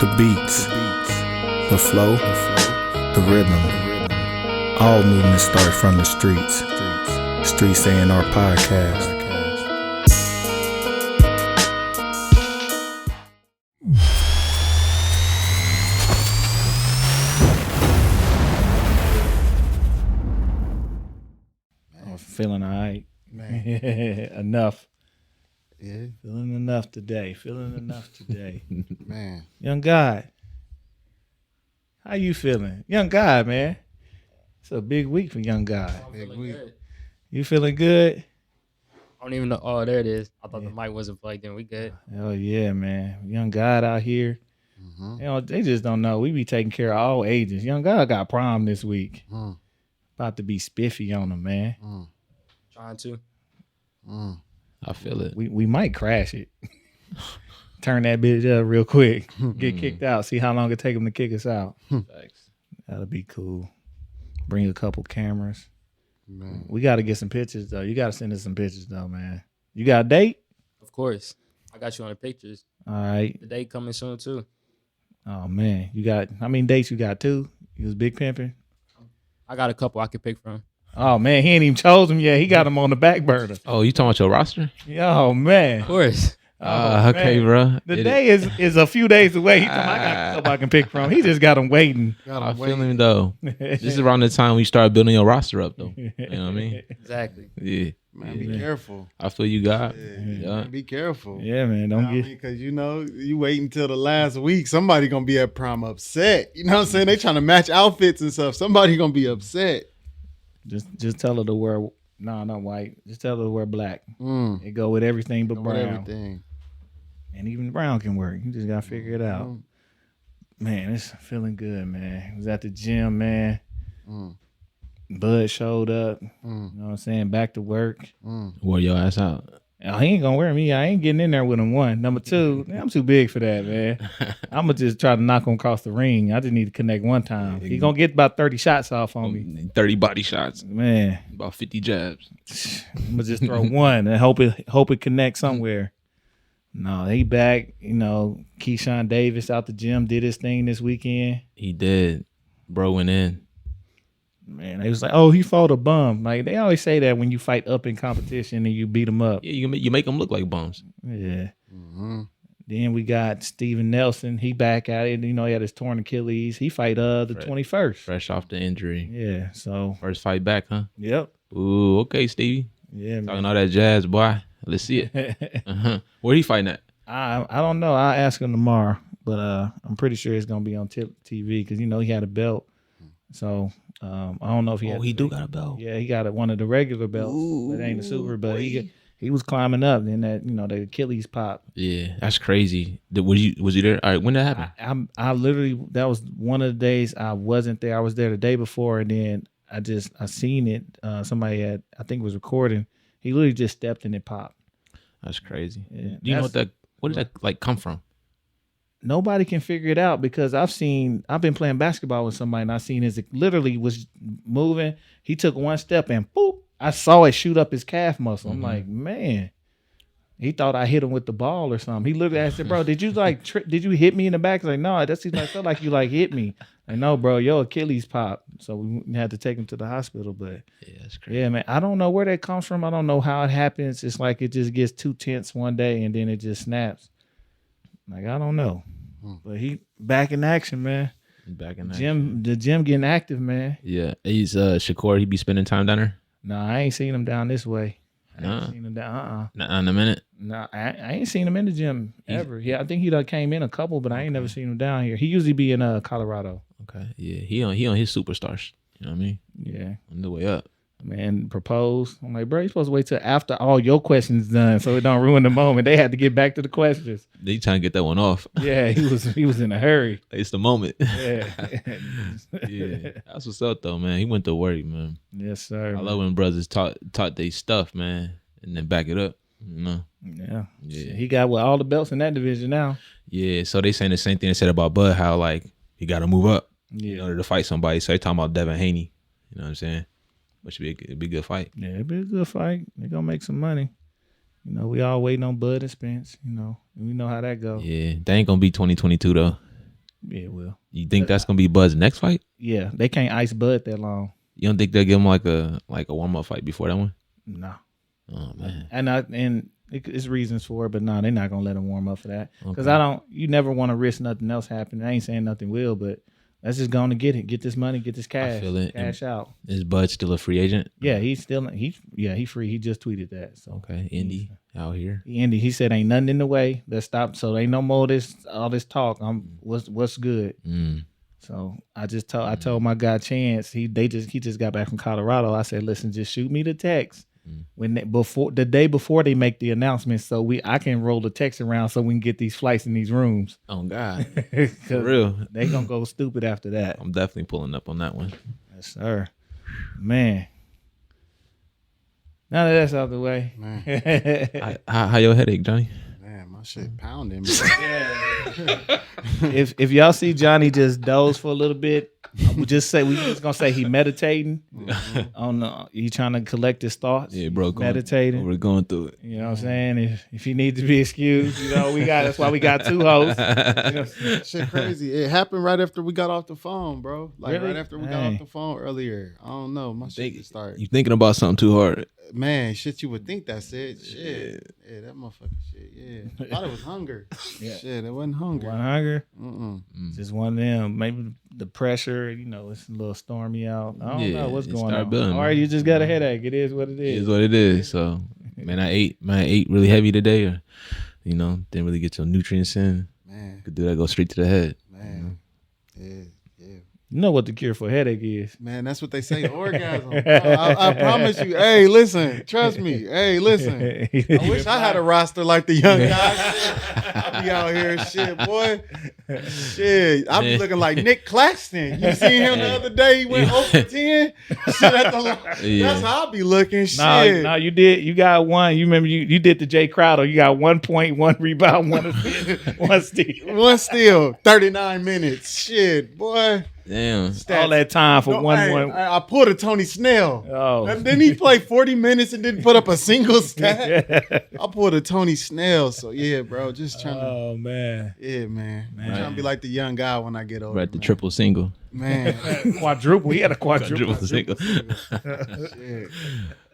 The beats, the flow, the rhythm. All movement starts from the streets. Streets A&R Podcast. I'm feeling all right. Man. Enough. Yeah. Feeling enough today. Man. Young God. How you feeling? Young God, man. It's a big week for Young God. Big week. Good. You feeling good? I don't even know. Oh, there it is. I thought the mic wasn't plugged in. We good. Oh yeah, man. Young God out here. Mm-hmm. You know, they just don't know. We be taking care of all ages. Young God got prom this week. Mm. About to be spiffy on him, man. Mm. Trying to. Mm. I feel it. We might crash it. Turn that bitch up real quick. Get kicked out. See how long it take him to kick us out. Thanks. That'll be cool. Bring a couple cameras. Man. We got to get some pictures, though. You got to send us some pictures, though, man. You got a date? Of course. I got you on the pictures. All right. The date coming soon too. Oh, man. You got, how many dates you got? 2? You was big pimping? I got a couple I could pick from. Oh, man. He ain't even chose them yet. He got them on the back burner. Oh, you talking about your roster? Oh, man. Of course. Okay, man. bro. The day is a few days away. He told me, I got a couple I can pick from. He just got them waiting. I feel him though. This is around the time we start building your roster up, though. You know what I mean? Exactly. Yeah. Man, be careful. I feel you, God. Yeah. Yeah. Man, be careful. Yeah, man. Don't get. Because you wait until the last week. Somebody gonna be at prom upset. You know what I'm saying? They trying to match outfits and stuff. Somebody gonna be upset. Just tell her to wear. No, not white. Just tell her to wear black. Mm. It go with everything but With brown. everything. And even brown can work. You just gotta figure it out. Mm. Man, it's feeling good, man. Was at the gym, man. Mm. Bud showed up. Mm. You know what I'm saying? Back to work. Mm. Wore your ass out. Oh, he ain't gonna wear me. I ain't getting in there with him. 1. Number 2, I'm too big for that, man. I'm gonna just try to knock him across the ring. I just need to connect one time. He gonna get about 30 shots off on me. 30 body shots. Man, About 50 jabs. I'm gonna just throw one and hope it connects somewhere. No, he back. You know, Keyshawn Davis out the gym did his thing this weekend. He did. Bro went in. Man, they was like, "Oh, he fought a bum." Like they always say that when you fight up in competition and you beat them up. Yeah, you make them look like bums. Yeah. Mm-hmm. Then we got Steven Nelson. He back at it. You know, he had his torn Achilles. He fight the 21st. Fresh off the injury. Yeah. So. First fight back, huh? Yep. Ooh, okay, Stevie. Yeah, man. Talking all that jazz, boy. Let's see it. Where he fighting at? I don't know. I'll ask him tomorrow, but I'm pretty sure it's gonna be on TV because you know he had a belt. So I don't know if he. Oh, he do got a belt. Yeah, he got one of the regular belts. It ain't a super, but he was climbing up. Then that the Achilles popped. Yeah, that's crazy. Was you there? All right, when that happened? I literally, that was one of the days I wasn't there. I was there the day before, and then I seen it. Somebody I think was recording. He literally just stepped and it popped. That's crazy. Yeah, Do you know what did that like come from? Nobody can figure it out because I've been playing basketball with somebody and I seen his literally was moving. He took one step and boop, I saw it shoot up his calf muscle. I'm like, man, he thought I hit him with the ball or something. He looked at it and said, bro, did you did you hit me in the back? I was like, no, that seems like felt like you hit me. I know, bro, your Achilles popped. So we had to take him to the hospital. But Yeah, that's crazy. yeah, man, I don't know where that comes from. I don't know how it happens. It's like it just gets too tense one day and then it just snaps. Like, I don't know. But he back in action, man. Back in The gym getting active, man. Yeah, he's Shakur. He be spending time down there. No, I ain't seen him down this way. I Nah. ain't seen him down. Not in a minute. No, I ain't seen him in the gym ever. Yeah, I think he done came in a couple, but I ain't never seen him down here. He usually be in Colorado. Okay, yeah, he on his superstars. You know what I mean? Yeah, On the way up. man, proposed. I'm like, bro, you supposed to wait till after all your questions done, so it don't ruin the moment. They had to get back to the questions. They trying to get that one off. Yeah, he was in a hurry. It's the moment. Yeah, Yeah, that's what's up though, man. He went to work, man. yes, sir. I love when brothers taught they stuff, man, and then back it up. You know? Yeah, Yeah. he got all the belts in that division now. Yeah. So they saying the same thing they said about Bud, how like he got to move up in Yeah, order to fight somebody. So they talking about Devin Haney. You know what I'm saying? Which would be a good fight. yeah, it'd be a good fight. They gonna make some money. You know, we all waiting on Bud and Spence. You know, and we know how that goes. Yeah, they ain't gonna be 2022 though. Yeah, it will. You think that's gonna be Bud's next fight? Yeah, they can't ice Bud that long. You don't think they'll give him like a warm up fight before that one? No. Oh man. And it's reasons for it, but no, they're not gonna let him warm up for that. Because Okay. you never want to risk nothing else happening. I ain't saying nothing will, but let's just go on and get this money, get this cash, feel it. cash out. Is Bud still a free agent? Yeah, he's free. He just tweeted that. So Okay, Indy out here. He said ain't nothing in the way. Let's stop. So ain't no more all this talk. What's good. So I told my guy Chance, he just got back from Colorado. I said, listen, just shoot me the text the day before they make the announcement, so I can roll the text around so we can get these flights in these rooms. Oh God, for real. They gonna go stupid after that. I'm definitely pulling up on that one. Yes, sir. Man. Now that that's out the way. How your headache, Johnny? Man, my shit pounding. if y'all see Johnny just doze for a little bit, we just gonna say he meditating on he trying to collect his thoughts. Yeah, bro, meditating. We're going through it. You know what I'm saying? If he needs to be excused, that's why we got two hosts. Shit crazy. It happened right after we got off the phone, bro. Like Really? right after we got off the phone earlier. I don't know. My shit just started. You thinking about something too hard? Man, shit, you would think that's it. Shit. Yeah, that motherfucker shit. Yeah. I thought it was hunger. Yeah. Shit, it wasn't hunger. One hunger. Mm-mm. Just one of them. Maybe the pressure, it's a little stormy out. I don't know what's going on. Building, All right, you just got a headache. It is what it It is. is what it is. So, man, I ate really heavy today. Or, didn't really get your nutrients in. Man, Could do that, go straight to the head. man. Yeah. You know what the cure for headache is. Man, that's what they say, orgasm. I promise you. Hey, listen, trust me. Hey, listen. I wish I had a roster like the young guys. I be out here, shit, boy. Shit, I be looking like Nick Claxton. You seen him the other day? He went 0 for 10. Shit at the line. Yeah. That's how I be looking. No, Shit. you did. You got one. You remember you did the Jay Crowder. You got 1 point, 1 rebound, 1 assist, 1 steal. One steal, 39 minutes. Shit, boy. Damn. All that time for one. I pulled a Tony Snell. Oh. And then he played 40 minutes and didn't put up a single stat. I pulled a Tony Snell. So yeah, bro, just trying to. Oh man. Yeah, man. I'm trying to be like the young guy when I get older. We're at the man. triple single. Man. Quadruple. He had a quadruple. Single. Shit.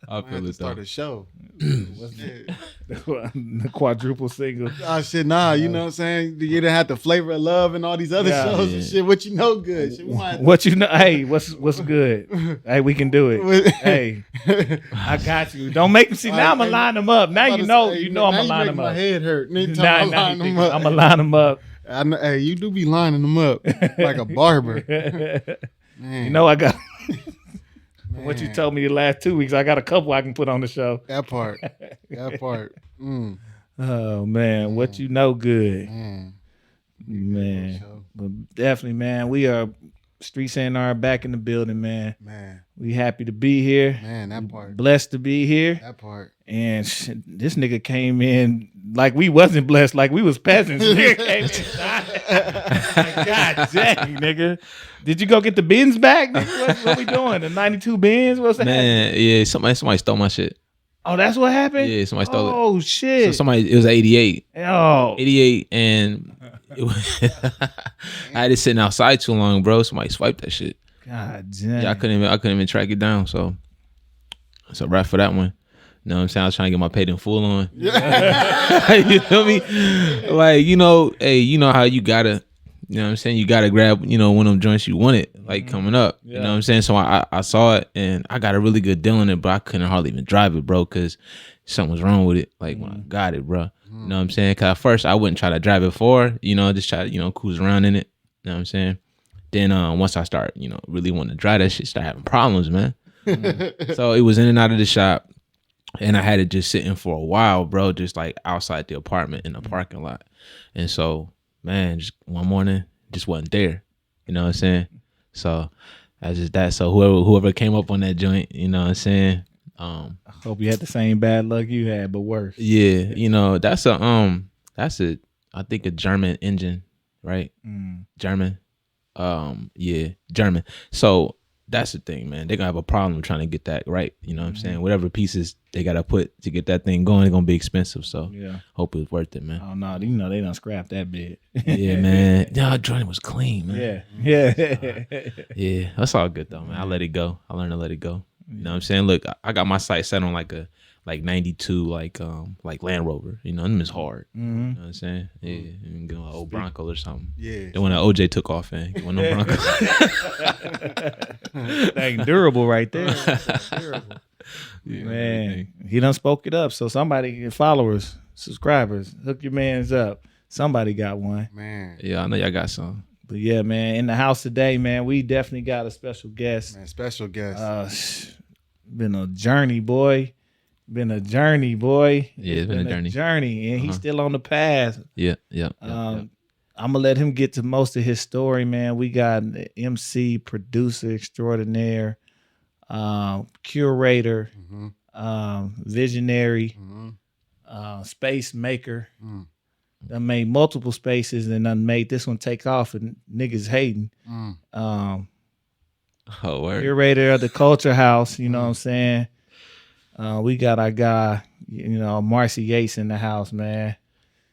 I I have feel to it start though. a show. Shit. The quadruple single. Oh shit, nah, you know what I'm saying? You done had the Flavor of Love and all these other Yeah. shows and shit. What you know good. Shit, we might have to- What you know? Hey, what's good? Hey, we can do it. Hey, I got you. Don't make him see. Now I'm gonna line them up. Now you know. I'm gonna line them My up. head hurt. Anytime Nah, I nah, line them up. I'm gonna line them up. I know, hey, you do be lining them up like a barber. Man, You know I got. man, What you told me the last 2 weeks, I got a couple I can put on the show. That part. Mm, Oh man, what you know good, man. man. Show. But definitely, man, we are Streets A&R back in the building, man. Man, We happy to be here. man, that part. Blessed to be here. That part. And this nigga came in like we wasn't blessed, like we was peasants. Nigga came in. God dang, nigga. Did you go get the bins back? Nigga? What we doing? The 92 bins? What's that? Man, yeah, somebody stole my shit. Oh, that's what happened? Yeah, somebody stole it. Oh, So shit. it was 88. Oh. 88, and I had it sitting outside too long, bro. Somebody swiped that shit. God damn. Yeah, I couldn't even track it down. So it's a wrap for that one. You know what I'm saying? I was trying to get my paid in full on. You feel me? Like, hey, you know how you gotta, you know what I'm saying? You gotta grab, one of them joints you wanted, like coming up. Yeah. You know what I'm saying? So I saw it and I got a really good deal on it, but I couldn't hardly even drive it, bro, because something was wrong with it. Like when I got it, bro. You know what I'm saying? Because at first I wouldn't try to drive it for, just try to, cruise around in it. You know what I'm saying? Then once I start, really wanting to drive that shit, start having problems, man. So it was in and out of the shop. And I had it just sitting for a while, bro, just like outside the apartment in the parking lot. And so, man, just one morning, just wasn't there. You know what I'm saying? So that's just that. So whoever came up on that joint, you know what I'm saying? I hope you had the same bad luck you had, but worse. Yeah, that's a I think a German engine, right? German. Yeah, German. So that's the thing, man. They're gonna have a problem trying to get that right. You know what I'm saying? Whatever pieces they gotta put to get that thing going, it's gonna be expensive. So hope it's worth it, man. Oh no, you know they done scrapped that bit. Yeah, man. Yeah, joint was clean, man. Yeah. That's all good though, man. I let it go. I learned to let it go. You know what I'm saying? Look, I got my sight set on like 92 like Land Rover. You know, them is hard. You know what I'm saying? Yeah, you can get an old Bronco or something. Yeah. The one that OJ took off in. Get one of them Broncos. That ain't durable right there. Durable. Yeah, Man, he done spoke it up. So somebody, followers, subscribers, hook your mans up. Somebody got one. Man. Yeah, I know y'all got some. But yeah, man, in the house today, man, we definitely got a special guest. Man, special guest. Been a journey, boy. Yeah, it's been a journey. And he's still on the path. Yeah. I'm gonna let him get to most of his story, man. We got an MC, producer extraordinaire, curator, visionary, space maker. I made multiple spaces and I made this one take off and niggas hating. Oh, word. Curator of the CULXR House, you know what I'm saying? We got our guy, you know, Marcey Yates in the house, man.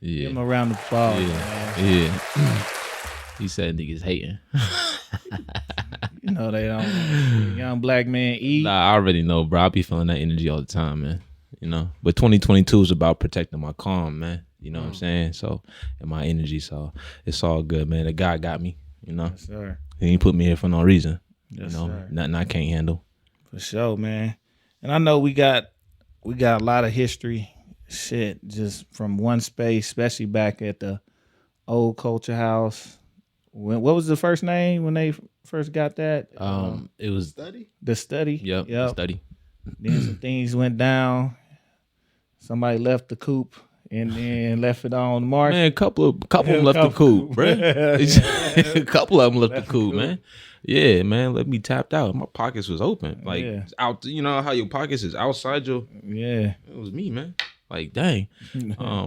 Yeah. Give him a round of applause, man. Yeah. He said niggas hating. You know they don't. Young black man eat. Nah, I already know, bro. I be feeling that energy all the time, man. You know, but 2022 is about protecting my calm, man. You know what I'm saying? So, and my energy. So it's all good, man. The God got me. You know, Yes, sir. He ain't put me here for no reason. Yes, you know, sir. nothing I can't handle. For sure, man. And I know we got a lot of history, shit, just from one space, especially back at the old CULXR House. What was the first name when they first got that? It was Study? The Study. Yep. The Study. Then some things went down. Somebody left the coop and then left it on the market. Man, a couple of them left the coop, bro. A couple of them left the coop, man. Yeah, man, let me tapped out. My pockets was open, like it's out. You know how your pockets is outside your. Yeah, it was me, man. Like dang.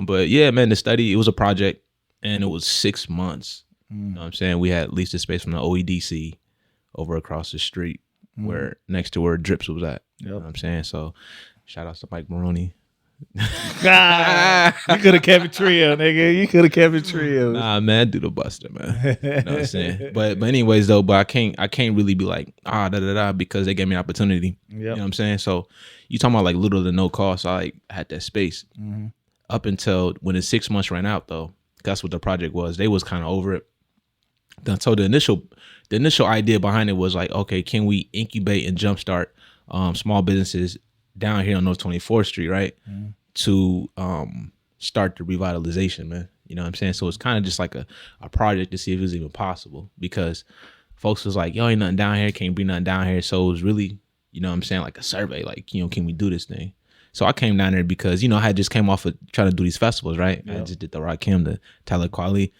But yeah, man, the Study. It was a project, and it was 6 months. You know what I'm saying? We had leased the space from the OEDC over across the street, where next to where Drips was at. You know what I'm saying? So, shout out to Mike Maroney. You could have kept it trio, nigga. You could have kept it trio. Nah, man, do the buster, man. You know what I'm saying? But anyways, though, but I can't really be like because they gave me an opportunity. You know what I'm saying? So you talking about like little to no cost. I like had that space up until when the 6 months ran out, though. That's what the project was. They was kind of over it. So the initial idea behind it was like, okay, can we incubate and jumpstart small businesses down here on North 24th Street, right? To start the revitalization, man. You know what I'm saying? So it's kind of just like a project to see if it was even possible, because folks was like, yo, ain't nothing down here, can't be nothing down here. So it was really, you know what I'm saying, like a survey, like, you know, can we do this thing? So I came down there because, you know, I had just came off of trying to do these festivals, right? I just did the Rakim, the Tyler Quali.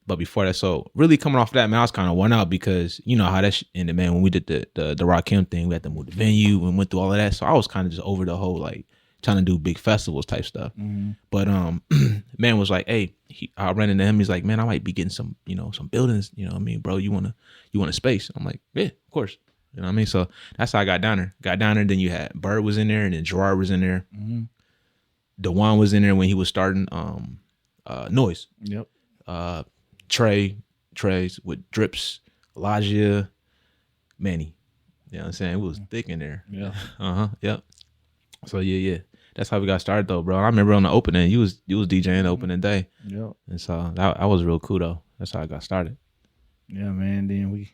But before that, so really coming off of that, man, I was kind of worn out because you know how that ended, man. When we did the Rakim thing, we had to move the venue and went through all of that. So I was kind of just over the whole like trying to do big festivals type stuff. But man was like, hey, I ran into him. He's like, man, I might be getting some, you know, some buildings. You know what I mean, bro? You want a space? I'm like, yeah, of course. You know what I mean? So that's how I got down there. Then you had Bird was in there, and then Gerard was in there. DeJuan was in there when he was starting Noise. Yep. Trey's with Drips, Elijah, Manny. You know what I'm saying? It was thick in there. Yeah. Yep. So yeah. That's how we got started though, bro. I remember on the opening, you was DJing the opening day. Yep. And so that was real cool though. That's how I got started. Yeah, man. Then we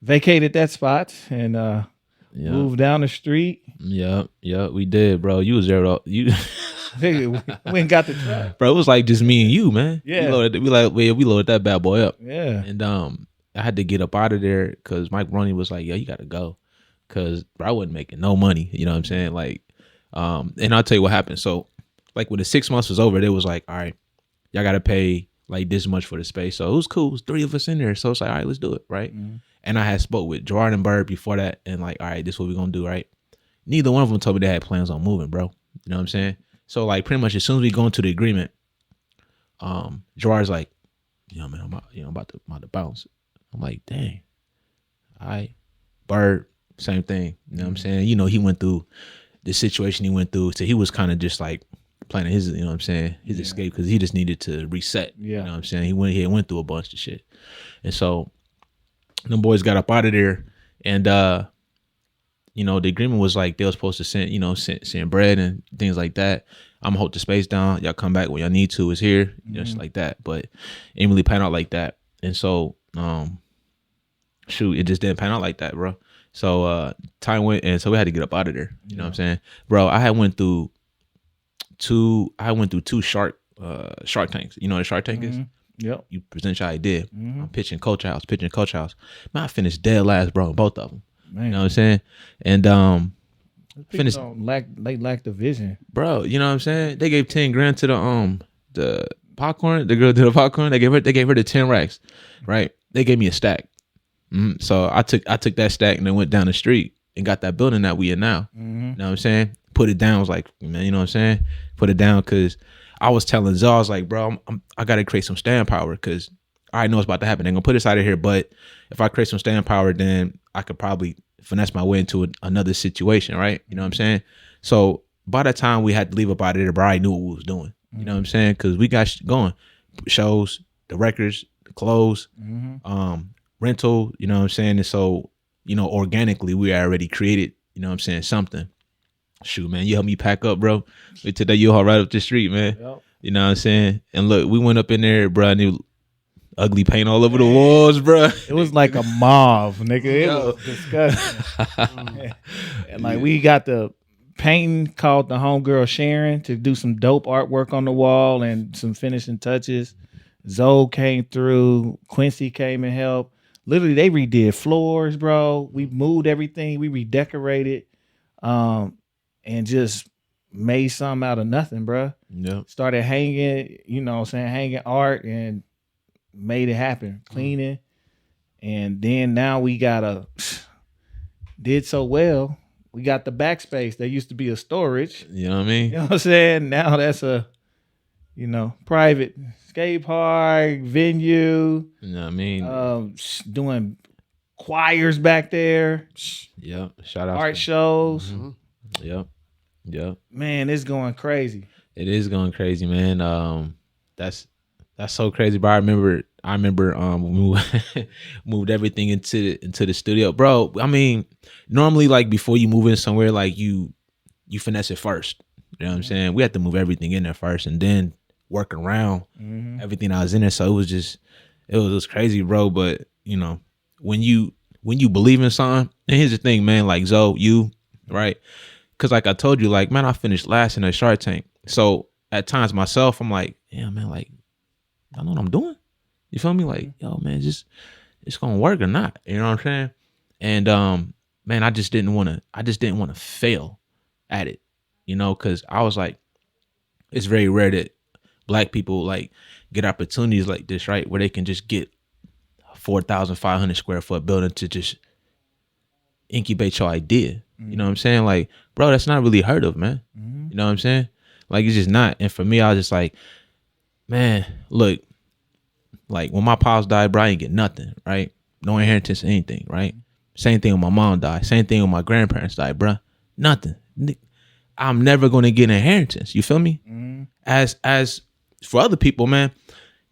vacated that spot and moved down the street. Yep, we did, bro. You was there though. You we ain't got the truck. Bro, it was like just me and you, man. Yeah. We loaded that bad boy up. Yeah. And I had to get up out of there because Mike Roney was like, yo, you gotta go. Cause bro, I wasn't making no money. You know what I'm saying? Like, and I'll tell you what happened. So like when the 6 months was over, they was like, all right, y'all gotta pay like this much for the space. So it was cool. It was 3 of us in there. So it's like, all right, let's do it, right? And I had spoke with Gerard and Bird before that, and like, all right, this is what we're gonna do, right? Neither one of them told me they had plans on moving, bro. You know what I'm saying? So like pretty much as soon as we go into the agreement, Gerard's like, you know, man, I'm about to bounce. I'm like, dang, all right. Bird, same thing. You know what I'm saying? You know, he went through the situation he went through. So he was kind of just like planning his, you know what I'm saying, his escape because he just needed to reset. You know what I'm saying? He went through a bunch of shit. And so them boys got up out of there, and you know, the agreement was like they were supposed to send bread and things like that. I'm gonna hold the space down. Y'all come back when y'all need to. It's here, just like that. But it ain't really pan out like that. And so, it just didn't pan out like that, bro. So time went, and so we had to get up out of there. You know what I'm saying, bro? I went through two shark tanks. You know what a shark tank is? Yep. You present your idea. I'm pitching CULXR House. Man, I finished dead last, bro, in both of them. Man. You know what I'm saying? And finished. They lack the vision, bro. You know what I'm saying? They gave 10 grand to the popcorn. The girl did the popcorn. They gave her the 10 racks, right? They gave me a stack. So I took that stack and then went down the street and got that building that we in now. You know what I'm saying? Put it down. I was like, man, you know what I'm saying? Put it down because I was telling Zoe, I was like, bro, I got to create some staying power because I already know what's about to happen. They're going to put us out of here. But if I create some staying power, then I could probably finesse my way into another situation, right? You know what I'm saying? So by the time we had to leave up out of there, bro, I knew what we was doing. You know what I'm saying? Because we got going. Shows, the records, the clothes, rental, you know what I'm saying? And so, you know, organically, we already created, you know what I'm saying, something. Shoot, man, you helped me pack up, bro. We took that U-Haul right up the street, man. Yep. You know what I'm saying? And look, we went up in there, bro. I knew ugly paint all over the walls, bro. It was like a mauve, nigga. It was disgusting. And like we got the painting, called the homegirl Sharon to do some dope artwork on the wall and some finishing touches. Zoe came through. Quincy came and helped. Literally, they redid floors, bro. We moved everything. We redecorated. And just made something out of nothing, bro. Yep. Started hanging, you know what I'm saying, hanging art and made it happen. Cleaning. And then now we did so well. We got the backspace. There used to be a storage. You know what I mean? You know what I'm saying? Now that's a, you know, private skate park, venue. You know what I mean? Doing choirs back there. Yep. Shout out. Art shows. Yep. Man, it's going crazy. It is going crazy, man. That's so crazy. But I remember when we moved everything into the studio, bro. I mean, normally like before you move in somewhere, like you finesse it first. You know what I'm saying? We had to move everything in there first and then work around everything that was in there. So it was crazy, bro. But you know, when you believe in something, and here's the thing, man. Like Zoe, right? Because like I told you, like, man, I finished last in a Shark Tank. So at times myself, I'm like, yeah, man, like, I know what I'm doing. You feel me? Like, yo, man, it's gonna work or not. You know what I'm saying? And man, I just didn't want to fail at it. You know, because I was like, it's very rare that Black people like get opportunities like this, right? Where they can just get a 4,500 square foot building to just incubate your idea. You know what I'm saying? Like, bro, that's not really heard of, man. You know what I'm saying? Like, it's just not. And for me, I was just like, man, look, like when my pops died, bro, I ain't get nothing, right? No inheritance or anything, right? Same thing when my mom died. Same thing when my grandparents died, bro. Nothing. I'm never going to get an inheritance. You feel me? As for other people, man,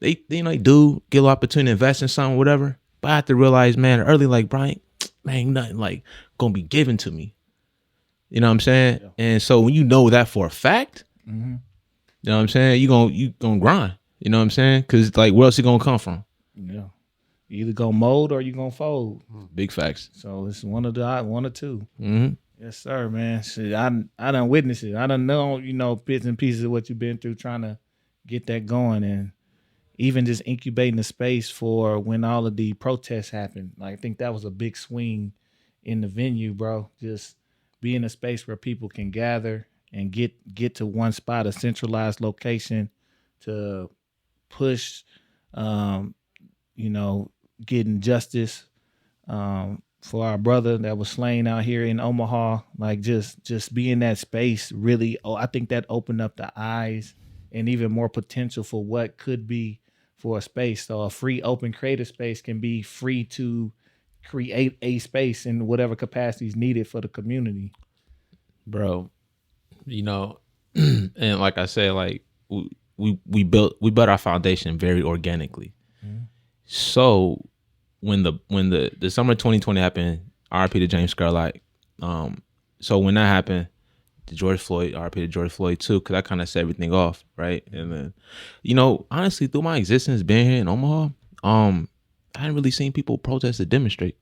they do get an opportunity to invest in something, whatever. But I have to realize, man, early, like, Brian, man, ain't nothing like going to be given to me. You know what I'm saying? Yeah. And so when you know that for a fact, you know what I'm saying? You gonna grind. You know what I'm saying? Because like, where else it gonna come from? Yeah, you either gonna mold or you gonna fold. Big facts. So it's one or two. Yes, sir, man. Shit, I done witnessed it. I done know, bits and pieces of what you've been through trying to get that going, and even just incubating the space for when all of the protests happened. Like, I think that was a big swing in the venue, bro. Just be in a space where people can gather and get to one spot, a centralized location to push, getting justice for our brother that was slain out here in Omaha. Like, just be in that space really, I think that opened up the eyes and even more potential for what could be for a space. So a free, open, creative space can be free to create a space in whatever capacity is needed for the community. Bro, you know, and like I said, like we built our foundation very organically. So when the summer of 2020 happened, RIP to James Scarlett. So when that happened, the George Floyd, RIP to George Floyd too, because that kind of set everything off, right? And then, you know, honestly, through my existence being here in Omaha, I hadn't really seen people protest or demonstrate.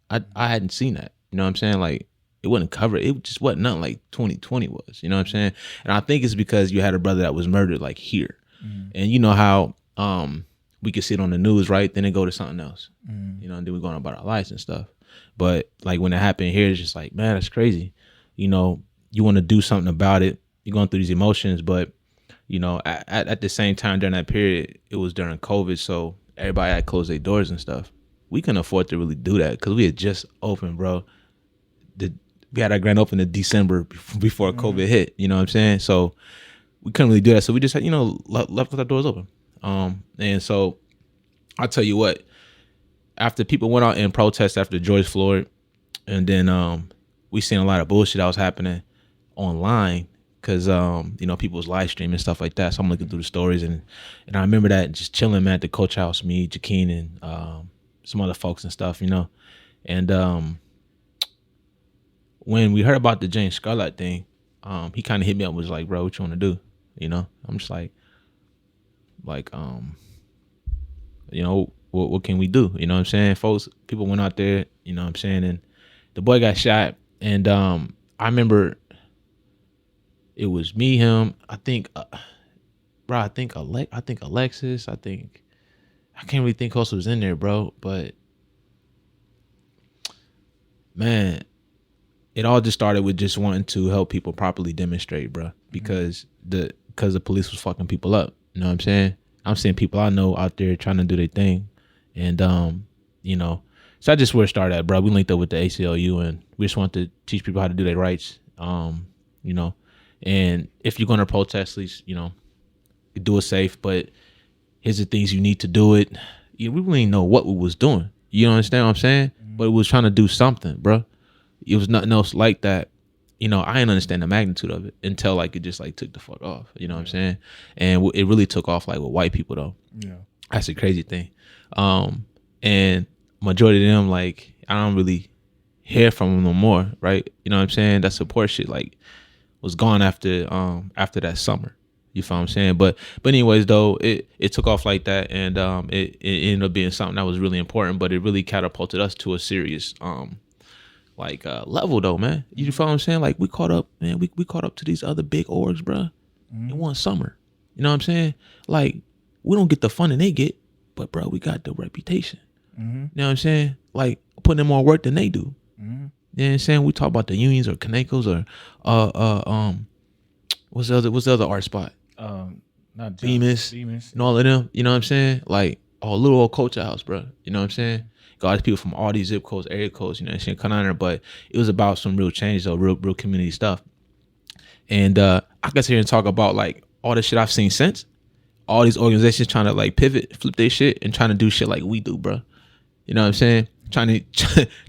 I hadn't seen that. You know what I'm saying? Like, it wasn't covered. It just wasn't nothing like 2020 was. You know what I'm saying? And I think it's because you had a brother that was murdered like here. And you know how we could see it on the news, right? Then it go to something else. You know, and then we're going about our lives and stuff. But like when it happened here, it's just like, man, that's crazy. You know, you want to do something about it. You're going through these emotions, but you know, at the same time during that period, it was during COVID, so everybody had closed their doors and stuff. We couldn't afford to really do that because we had just opened, bro. We had our grand opening in December before COVID hit. You know what I'm saying? So we couldn't really do that. So we just had, you know, left our doors open. And so I'll tell you what, after people went out and protest after George Floyd, and then we seen a lot of bullshit that was happening online because you know, people was live streaming and stuff like that. So I'm looking through the stories, and I remember that just chilling, man, at the CULXR House, me, Jakeem, and some other folks and stuff, you know. And when we heard about the James Scarlett thing, he kind of hit me up, was like, bro, what you want to do? You know, I'm just like, you know, what can we do? You know what I'm saying? Folks, people went out there, you know what I'm saying? And the boy got shot. And I remember it was me, him, I think Alexis, I can't really think who else was in there, bro. But man, it all just started with just wanting to help people properly demonstrate, bro. Because the police was fucking people up. You know what I'm saying? I'm seeing people I know out there trying to do their thing. And, you know, so that's just where it started at, bro. We linked up with the ACLU, and we just wanted to teach people how to do their rights, you know. And if you're going to protest, at least, you know, do it safe. But here's the things you need to do it. We really didn't know what we was doing. You understand what I'm saying? But we was trying to do something, bro. It was nothing else like that. You know, I didn't understand the magnitude of it until like it just like took the fuck off. You know what I'm saying? And it really took off like with white people though. Yeah, that's the crazy thing. And majority of them, like, I don't really hear from them no more, right? You know what I'm saying? That support shit like was gone after that summer. You feel what I'm saying? But anyways though, it took off like that, and it ended up being something that was really important, but it really catapulted us to a serious level though, man. You feel what I'm saying? Like we caught up, man. We caught up to these other big orgs, bro, in one summer. You know what I'm saying? Like, we don't get the funding they get, but bro, we got the reputation. You know what I'm saying? Like, putting in more work than they do. You know what I'm saying? We talk about the unions or Kanekos or what's the other art spot? Not Bemis and all of them. You know what I'm saying? Like, little old CULXR House, bro. You know what I'm saying? Got all these people from all these zip codes, area codes, you know what I'm saying, come on there. But it was about some real change though, real community stuff. And I got here and talk about like all the shit I've seen since. All these organizations trying to like pivot, flip their shit, and trying to do shit like we do, bro. You know what I'm saying? Trying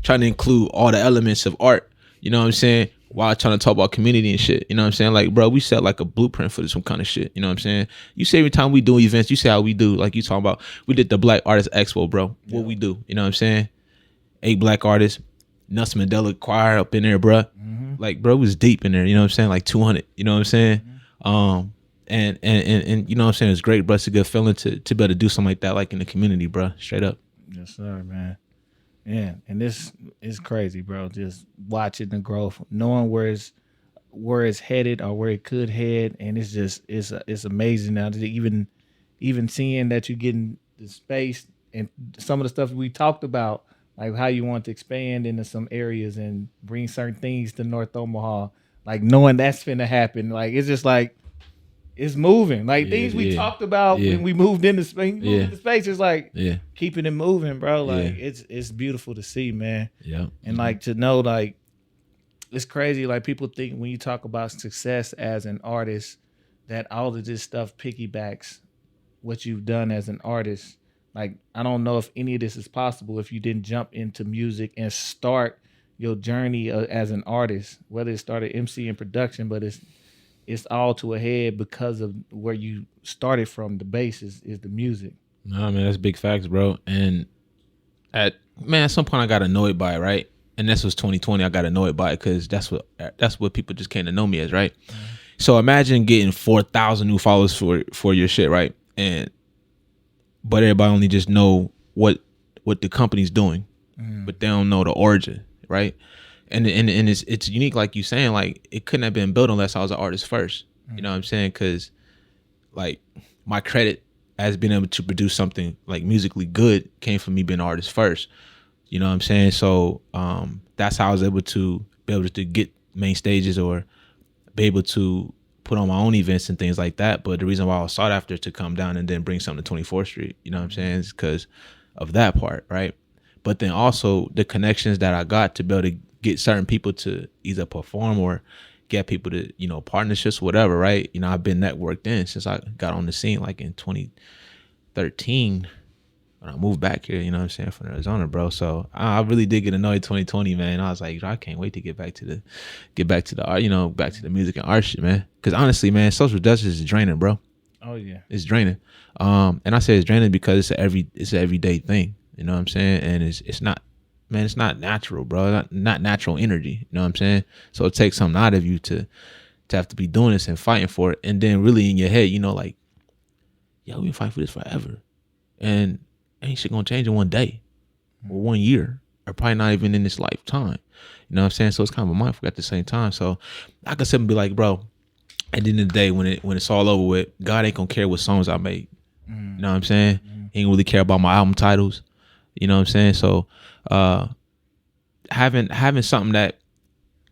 to include all the elements of art. You know what I'm saying? While trying to talk about community and shit. You know what I'm saying? Like, bro, we set like a blueprint for some kind of shit. You know what I'm saying? You say every time we do events, you say how we do. Like you talking about, we did the Black Artist Expo, bro. What we do. You know what I'm saying? 8 black artists, Nelson Mandela choir up in there, bro. Like, bro, it was deep in there. You know what I'm saying? Like 200. You know what I'm saying? And you know what I'm saying? It's great, bro. It's a good feeling to be able to do something like that, like in the community, bro. Straight up. Yes, sir, man. Yeah, and this is crazy, bro. Just watching the growth, knowing where it's headed or where it could head, and it's amazing now to even seeing that you're getting the space and some of the stuff we talked about, like how you want to expand into some areas and bring certain things to North Omaha, like knowing that's finna happen. Like it's just like it's moving. Like things we talked about when we moved into space. It's like keeping it moving, bro. Like it's beautiful to see, man. Yeah. And like to know, like it's crazy. Like people think when you talk about success as an artist, that all of this stuff piggybacks what you've done as an artist. Like, I don't know if any of this is possible if you didn't jump into music and start your journey as an artist, whether it started MC and production, but it's all to a head because of where you started from. The base is the music. No, man, that's big facts, bro. And at some point I got annoyed by it, right? And this was 2020. I got annoyed by it because that's what people just came to know me as, right? Mm-hmm. So imagine getting 4,000 new followers for your shit, right? But everybody only just know what the company's doing, but they don't know the origin, right? And it's unique, like you saying, like it couldn't have been built unless I was an artist first. You know what I'm saying? Because like my credit as being able to produce something like musically good came from me being an artist first. You know what I'm saying? So that's how I was able to get main stages or be able to put on my own events and things like that. But the reason why I was sought after to come down and then bring something to 24th Street, you know what I'm saying, is because of that part, right? But then also the connections that I got to be able to get certain people to either perform or get people to, you know, partnerships, whatever, right? You know, I've been networked in since I got on the scene like in 2013 when I moved back here, you know what I'm saying, from Arizona, bro. So I really did get annoyed 2020, man. I was like, I can't wait to get back to the art, you know, back to the music and art shit, man. Because honestly, man, social justice is draining, bro. Oh yeah, it's draining. And I say it's draining because it's an everyday thing, you know what I'm saying, and it's not, man, it's not natural, bro. Not natural energy, you know what I'm saying. So it takes something out of you to have to be doing this and fighting for it, and then really in your head, you know, like, yo, we been fighting for this forever, and ain't shit gonna change in one day or 1 year or probably not even in this lifetime. You know what I'm saying? So it's kind of a mindfuck at the same time. So I can sit and be like, bro, at the end of the day, when it's all over with, God ain't gonna care what songs I make. You know what I'm saying? He ain't really care about my album titles. You know what I'm saying? So having something that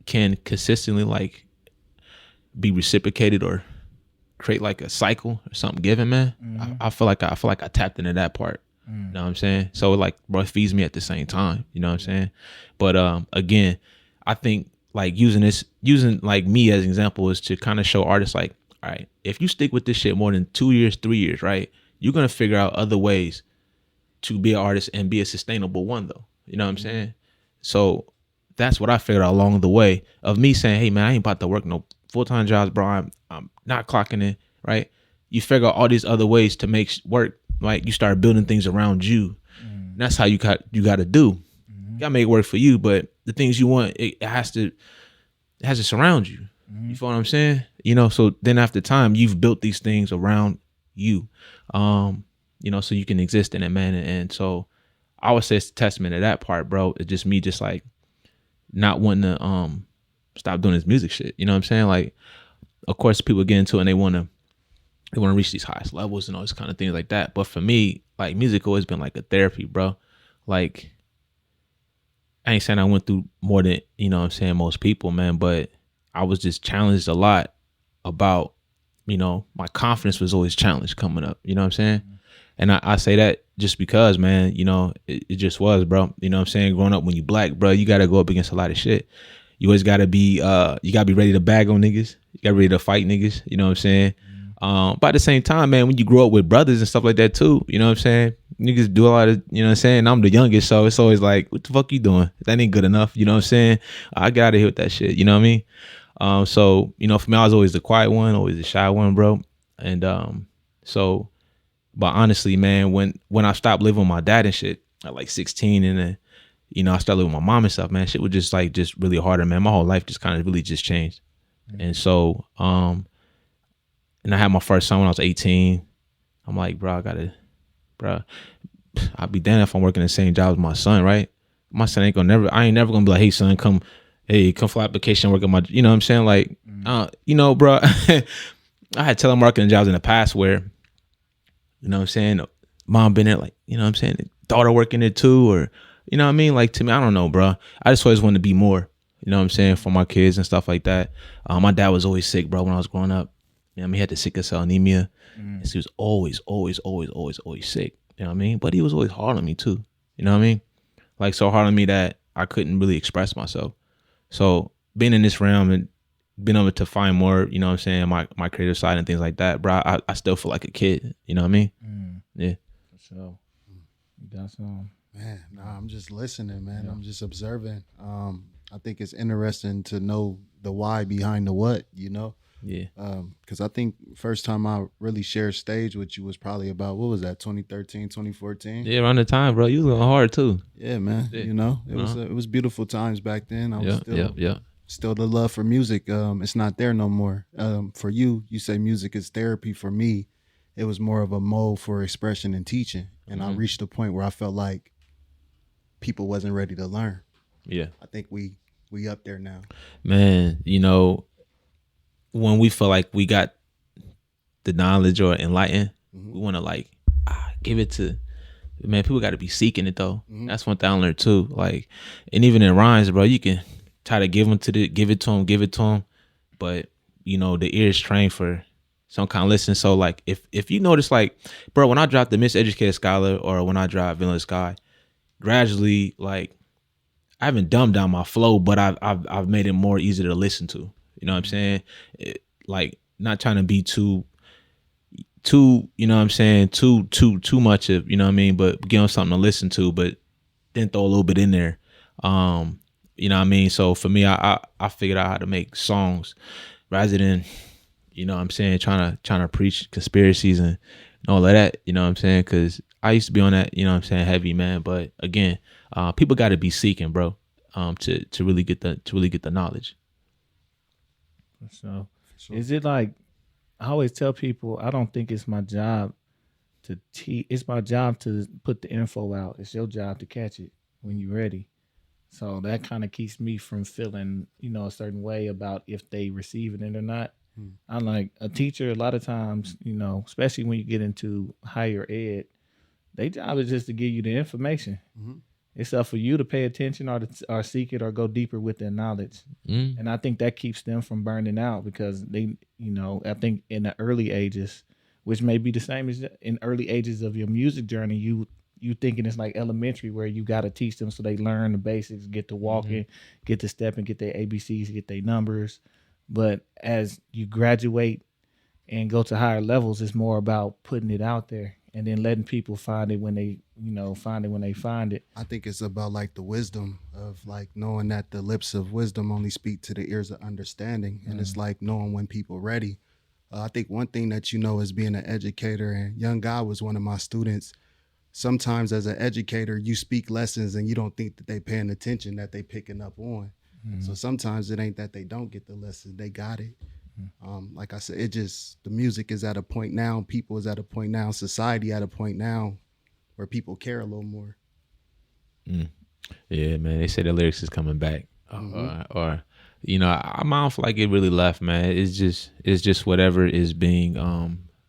can consistently like be reciprocated or create like a cycle or something given, man. I feel like I tapped into that part. You know what I'm saying? So like, bro, it feeds me at the same time. You know what I'm saying? But again, I think like using like me as an example is to kind of show artists like, all right, if you stick with this shit more than 2 years, 3 years, right, you're gonna figure out other ways to be an artist and be a sustainable one, though. You know what I'm saying? So that's what I figured out along the way of me saying, hey man, I ain't about to work no full-time jobs, bro. I'm not clocking in, right? You figure out all these other ways to make work. Like you start building things around you. That's how you got to do. You gotta make it work for you, but the things you want, it has to surround you. You feel what I'm saying? You know, so then after time, you've built these things around you, you know, so you can exist in it, man. And so I would say it's a testament to that part, bro. It's just me just like not wanting to stop doing this music shit. You know what I'm saying? Like, of course, people get into it and they want to reach these highest levels and all this kind of things like that. But for me, like music always been like a therapy, bro. Like I ain't saying I went through more than, you know what I'm saying, most people, man, but I was just challenged a lot about, you know, my confidence was always challenged coming up, you know what I'm saying? And I say that just because, man, you know, it just was, bro. You know what I'm saying? Growing up when you black, bro, you got to go up against a lot of shit. You always got to be, you got to be ready to bag on niggas. You got to be ready to fight niggas, you know what I'm saying? But at the same time, man, when you grow up with brothers and stuff like that too, you know what I'm saying? Niggas do a lot of, you know what I'm saying? I'm the youngest, so it's always like, what the fuck you doing? That ain't good enough, you know what I'm saying? I got to hit with that shit, you know what I mean? So, you know, for me, I was always the quiet one, always the shy one, bro. And so, but honestly, man, when I stopped living with my dad and shit at like 16 and then, you know, I started living with my mom and stuff, man, shit was just really harder, man. My whole life just kind of really just changed. And so, and I had my first son when I was 18. I'm like, bro, I'll be damned if I'm working the same job as my son, right? My son I ain't never gonna be like, hey son, come for application, work at my, you know what I'm saying? Like, you know, bro, I had telemarketing jobs in the past where, you know what I'm saying, mom been there, like, you know what I'm saying, daughter working there too, or, you know what I mean? Like, to me, I don't know, bro. I just always wanted to be more, you know what I'm saying, for my kids and stuff like that. My dad was always sick, bro, when I was growing up. You know what I mean? He had the sickle cell anemia. So he was always sick. You know what I mean? But he was always hard on me too. You know what I mean? Like so hard on me that I couldn't really express myself. So being in this realm and being able to find more, you know what I'm saying, my creative side and things like that, bro, I still feel like a kid. You know what I mean? Yeah. For sure. That's Man, nah, I'm just listening, man. I'm just observing. I think it's interesting to know the why behind the what, you know? Yeah. Because I think first time I really shared stage with you was probably about, what was that, 2013, 2014? Yeah, around the time, bro. You was going hard too. Yeah, man. Yeah. You know, it was beautiful times back then. I was still the love for music. It's not there no more. For you say music is therapy. For me, it was more of a mode for expression and teaching. And I reached a point where I felt like people wasn't ready to learn. Yeah. I think we up there now. Man, you know, when we feel like we got the knowledge or enlightened, we want to like give it to, man, people got to be seeking it though. That's one thing I learned too. Like, and even in rhymes, bro, you can try to give it to them. But you know, the ear is trained for some kind of listen. So like, if you notice, like, bro, when I dropped the Miseducated Scholar or when I dropped Villain Sky, gradually, like, I haven't dumbed down my flow, but I've made it more easy to listen to. You know what I'm saying? Like, not trying to be too, you know what I'm saying, too much of, you know what I mean, but give them something to listen to, but then throw a little bit in there. You know what I mean? So for me, I figured out how to make songs rather than, you know what I'm saying, trying to preach conspiracies and all of that, you know what I'm saying? Because I used to be on that, you know what I'm saying, heavy, man. But again, people got to be seeking, bro, to really get the knowledge. so. Is it like, I always tell people, I don't think it's my job to teach. It's my job to put the info out. It's your job to catch it when you're ready. So that kind of keeps me from feeling, you know, a certain way about if they receiving it or not. I'm like a teacher. A lot of times, you know, especially when you get into higher ed, their job is just to give you the information. It's up for you to pay attention or seek it or go deeper with their knowledge. And I think that keeps them from burning out because they, you know, I think in the early ages, which may be the same as in early ages of your music journey, you thinking it's like elementary where you got to teach them so they learn the basics, get to walking, get to stepping, get their ABCs, get their numbers. But as you graduate and go to higher levels, it's more about putting it out there and then letting people find it when they, you know, find it. I think it's about like the wisdom of like knowing that the lips of wisdom only speak to the ears of understanding. And it's like knowing when people ready. I think one thing that, you know, is being an educator, and Young God was one of my students. Sometimes as an educator, you speak lessons and you don't think that they paying attention, that they picking up on. So sometimes it ain't that they don't get the lesson, they got it. Like I said, the music is at a point now, people is at a point now, society at a point now where people care a little more. Yeah, man, they say the lyrics is coming back. Or you know, I don't feel like it really left, man. It's just whatever is being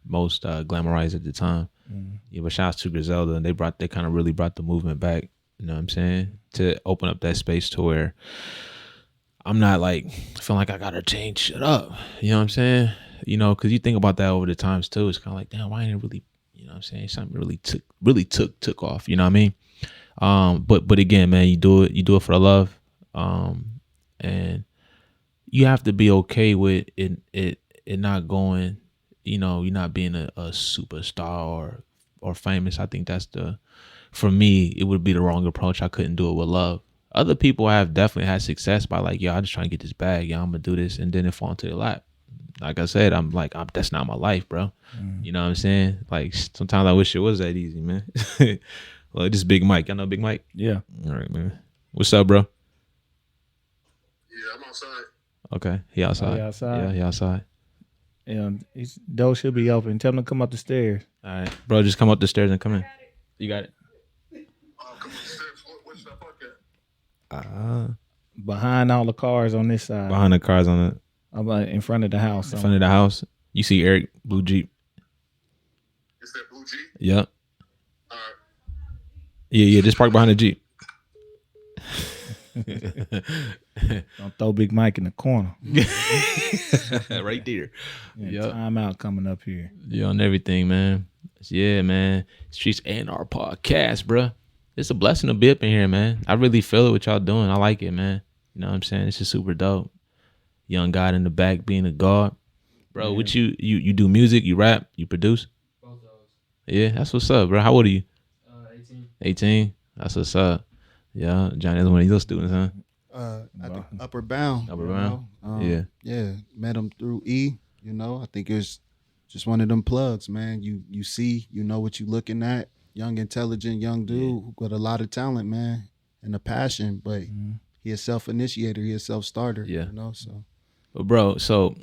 most glamorized at the time. Yeah, but shout out to Griselda, and they kind of really brought the movement back, you know what I'm saying, to open up that space to where I'm not like feeling like I gotta change shit up. You know what I'm saying? You know, because you think about that over the times too. It's kind of like, damn, why ain't it really, you know what I'm saying? Something really took off. You know what I mean? But again, man, you do it for the love. And you have to be okay with it not going, you know, you're not being a superstar or famous. I think for me, it would be the wrong approach. I couldn't do it with love. Other people have definitely had success by like, yo, I'm just trying to get this bag. Yeah, I'm gonna do this, and then it fall into their lap. Like I said, that's not my life, bro. You know what I'm saying? Like sometimes I wish it was that easy, man. Well, this is Big Mike. Y'all know Big Mike? Yeah. All right, man. What's up, bro? Yeah, I'm outside. Okay, he outside. Oh, he outside? Yeah, he outside. And his door should be open. Tell him to come up the stairs. All right, bro, just come up the stairs and come in. You got it. Come upstairs. What's that fuck at? Behind all the cars on this side. Behind the cars on the In front of the house. in front of the house. You see Eric blue Jeep. Is that blue Jeep? Yep. All right. Yeah. Just park behind the Jeep. Don't throw Big Mike in the corner. Right there. Yeah, time out coming up here. Yeah, on everything, man. Yeah, man. Streets A&R Podcast, bro. It's a blessing to be up in here, man. I really feel it what y'all doing. I like it, man. You know what I'm saying? It's just super dope. Young God in the back being a god. Bro, what you do music, you rap, you produce? Both those. Yeah, that's what's up, bro. How old are you? 18. 18. That's what's up. Yeah, Johnny is one of your students, huh? I think Upper Bound. Upper Bound. Yeah. Met him through E. You know, I think it's just one of them plugs, man. You see, you know what you looking at. Young, intelligent, young dude who got a lot of talent, man, and a passion. But he a self-initiator. He a self-starter. Yeah. You know, so. But bro, so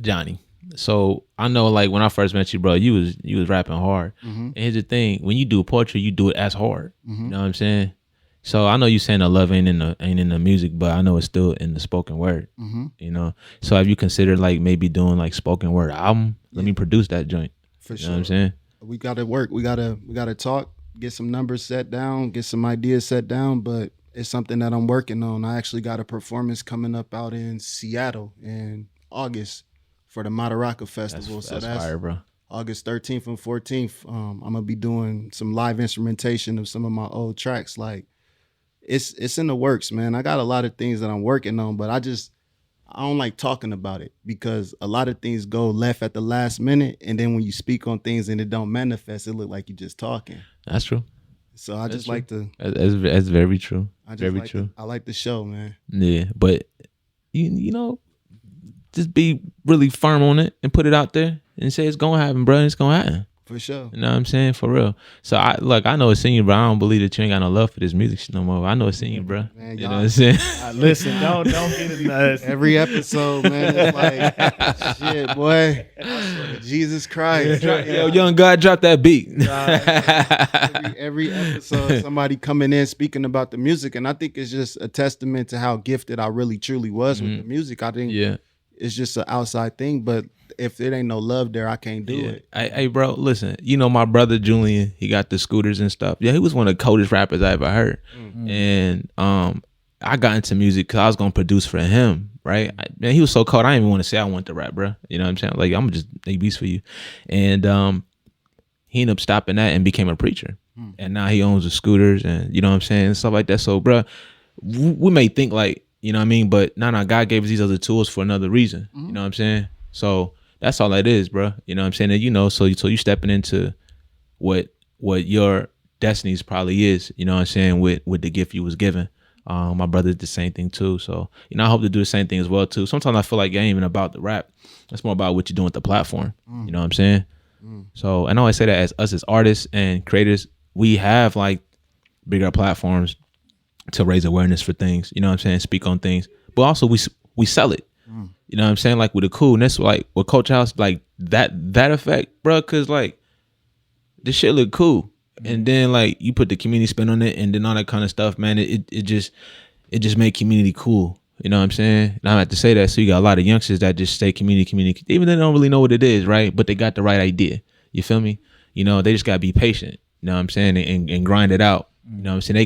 Johnny, so I know like when I first met you, bro, you was rapping hard. And here's the thing: when you do poetry, you do it as hard. You know what I'm saying? So I know you saying the love ain't in the music, but I know it's still in the spoken word. You know, so have you considered like maybe doing like spoken word album? Let me produce that joint. For You sure. know what I'm saying? We gotta work. We gotta talk. Get some numbers set down. Get some ideas set down. But it's something that I'm working on. I actually got a performance coming up out in Seattle in August for the Madaraka Festival. That's fire, bro. August 13th and 14th. I'm gonna be doing some live instrumentation of some of my old tracks. Like it's in the works, man. I got a lot of things that I'm working on, but I don't like talking about it because a lot of things go left at the last minute, and then when you speak on things and it don't manifest, it look like you just talking. That's true. So I just like to. That's very true. Very like true. I like the show, man. Yeah, but you know, just be really firm on it and put it out there and say it's gonna happen, bro. It's gonna happen. For sure. You know what I'm saying? For real. So I know it's in you, bro. I don't believe that you ain't got no love for this music shit no more. I know it's in you, bro. Man, you know what I'm saying? Listen, don't get it nuts. Every episode, man, it's like shit, boy. Jesus Christ. Yo, young God, drop that beat. Every episode, somebody coming in speaking about the music, and I think it's just a testament to how gifted I really truly was with the music. I think it's just an outside thing, but if it ain't no love there, I can't do it. Hey, bro, listen. You know my brother Julian, he got the scooters and stuff. Yeah, he was one of the coldest rappers I ever heard. And I got into music because I was gonna produce for him, right? Man, he was so cold. I didn't even want to say I want to rap, bro. You know what I'm saying? Like, I'm just make beats for you. And he ended up stopping that and became a preacher. And now he owns the scooters and you know what I'm saying, and stuff like that. So, bro, we may think like, you know what I mean, but no, God gave us these other tools for another reason. You know what I'm saying? So that's all that is, bro. You know what I'm saying? And you know, so you stepping into what your destinies probably is, you know what I'm saying, with the gift you was given. My brother did the same thing too. So, you know, I hope to do the same thing as well too. Sometimes I feel like it ain't even about the rap. It's more about what you're doing with the platform. You know what I'm saying? So, and I always say that as us as artists and creators, we have like bigger platforms to raise awareness for things, you know what I'm saying, speak on things. But also we sell it. You know what I'm saying? Like with the coolness, like with CULXR House, like that effect, bro, cause like this shit look cool. And then like you put the community spin on it and then all that kind of stuff, man, it just made community cool. You know what I'm saying? And I have to say that. So you got a lot of youngsters that just say community, even though they don't really know what it is, right? But they got the right idea. You feel me? You know, they just gotta be patient. You know what I'm saying? And grind it out. You know what I'm saying? They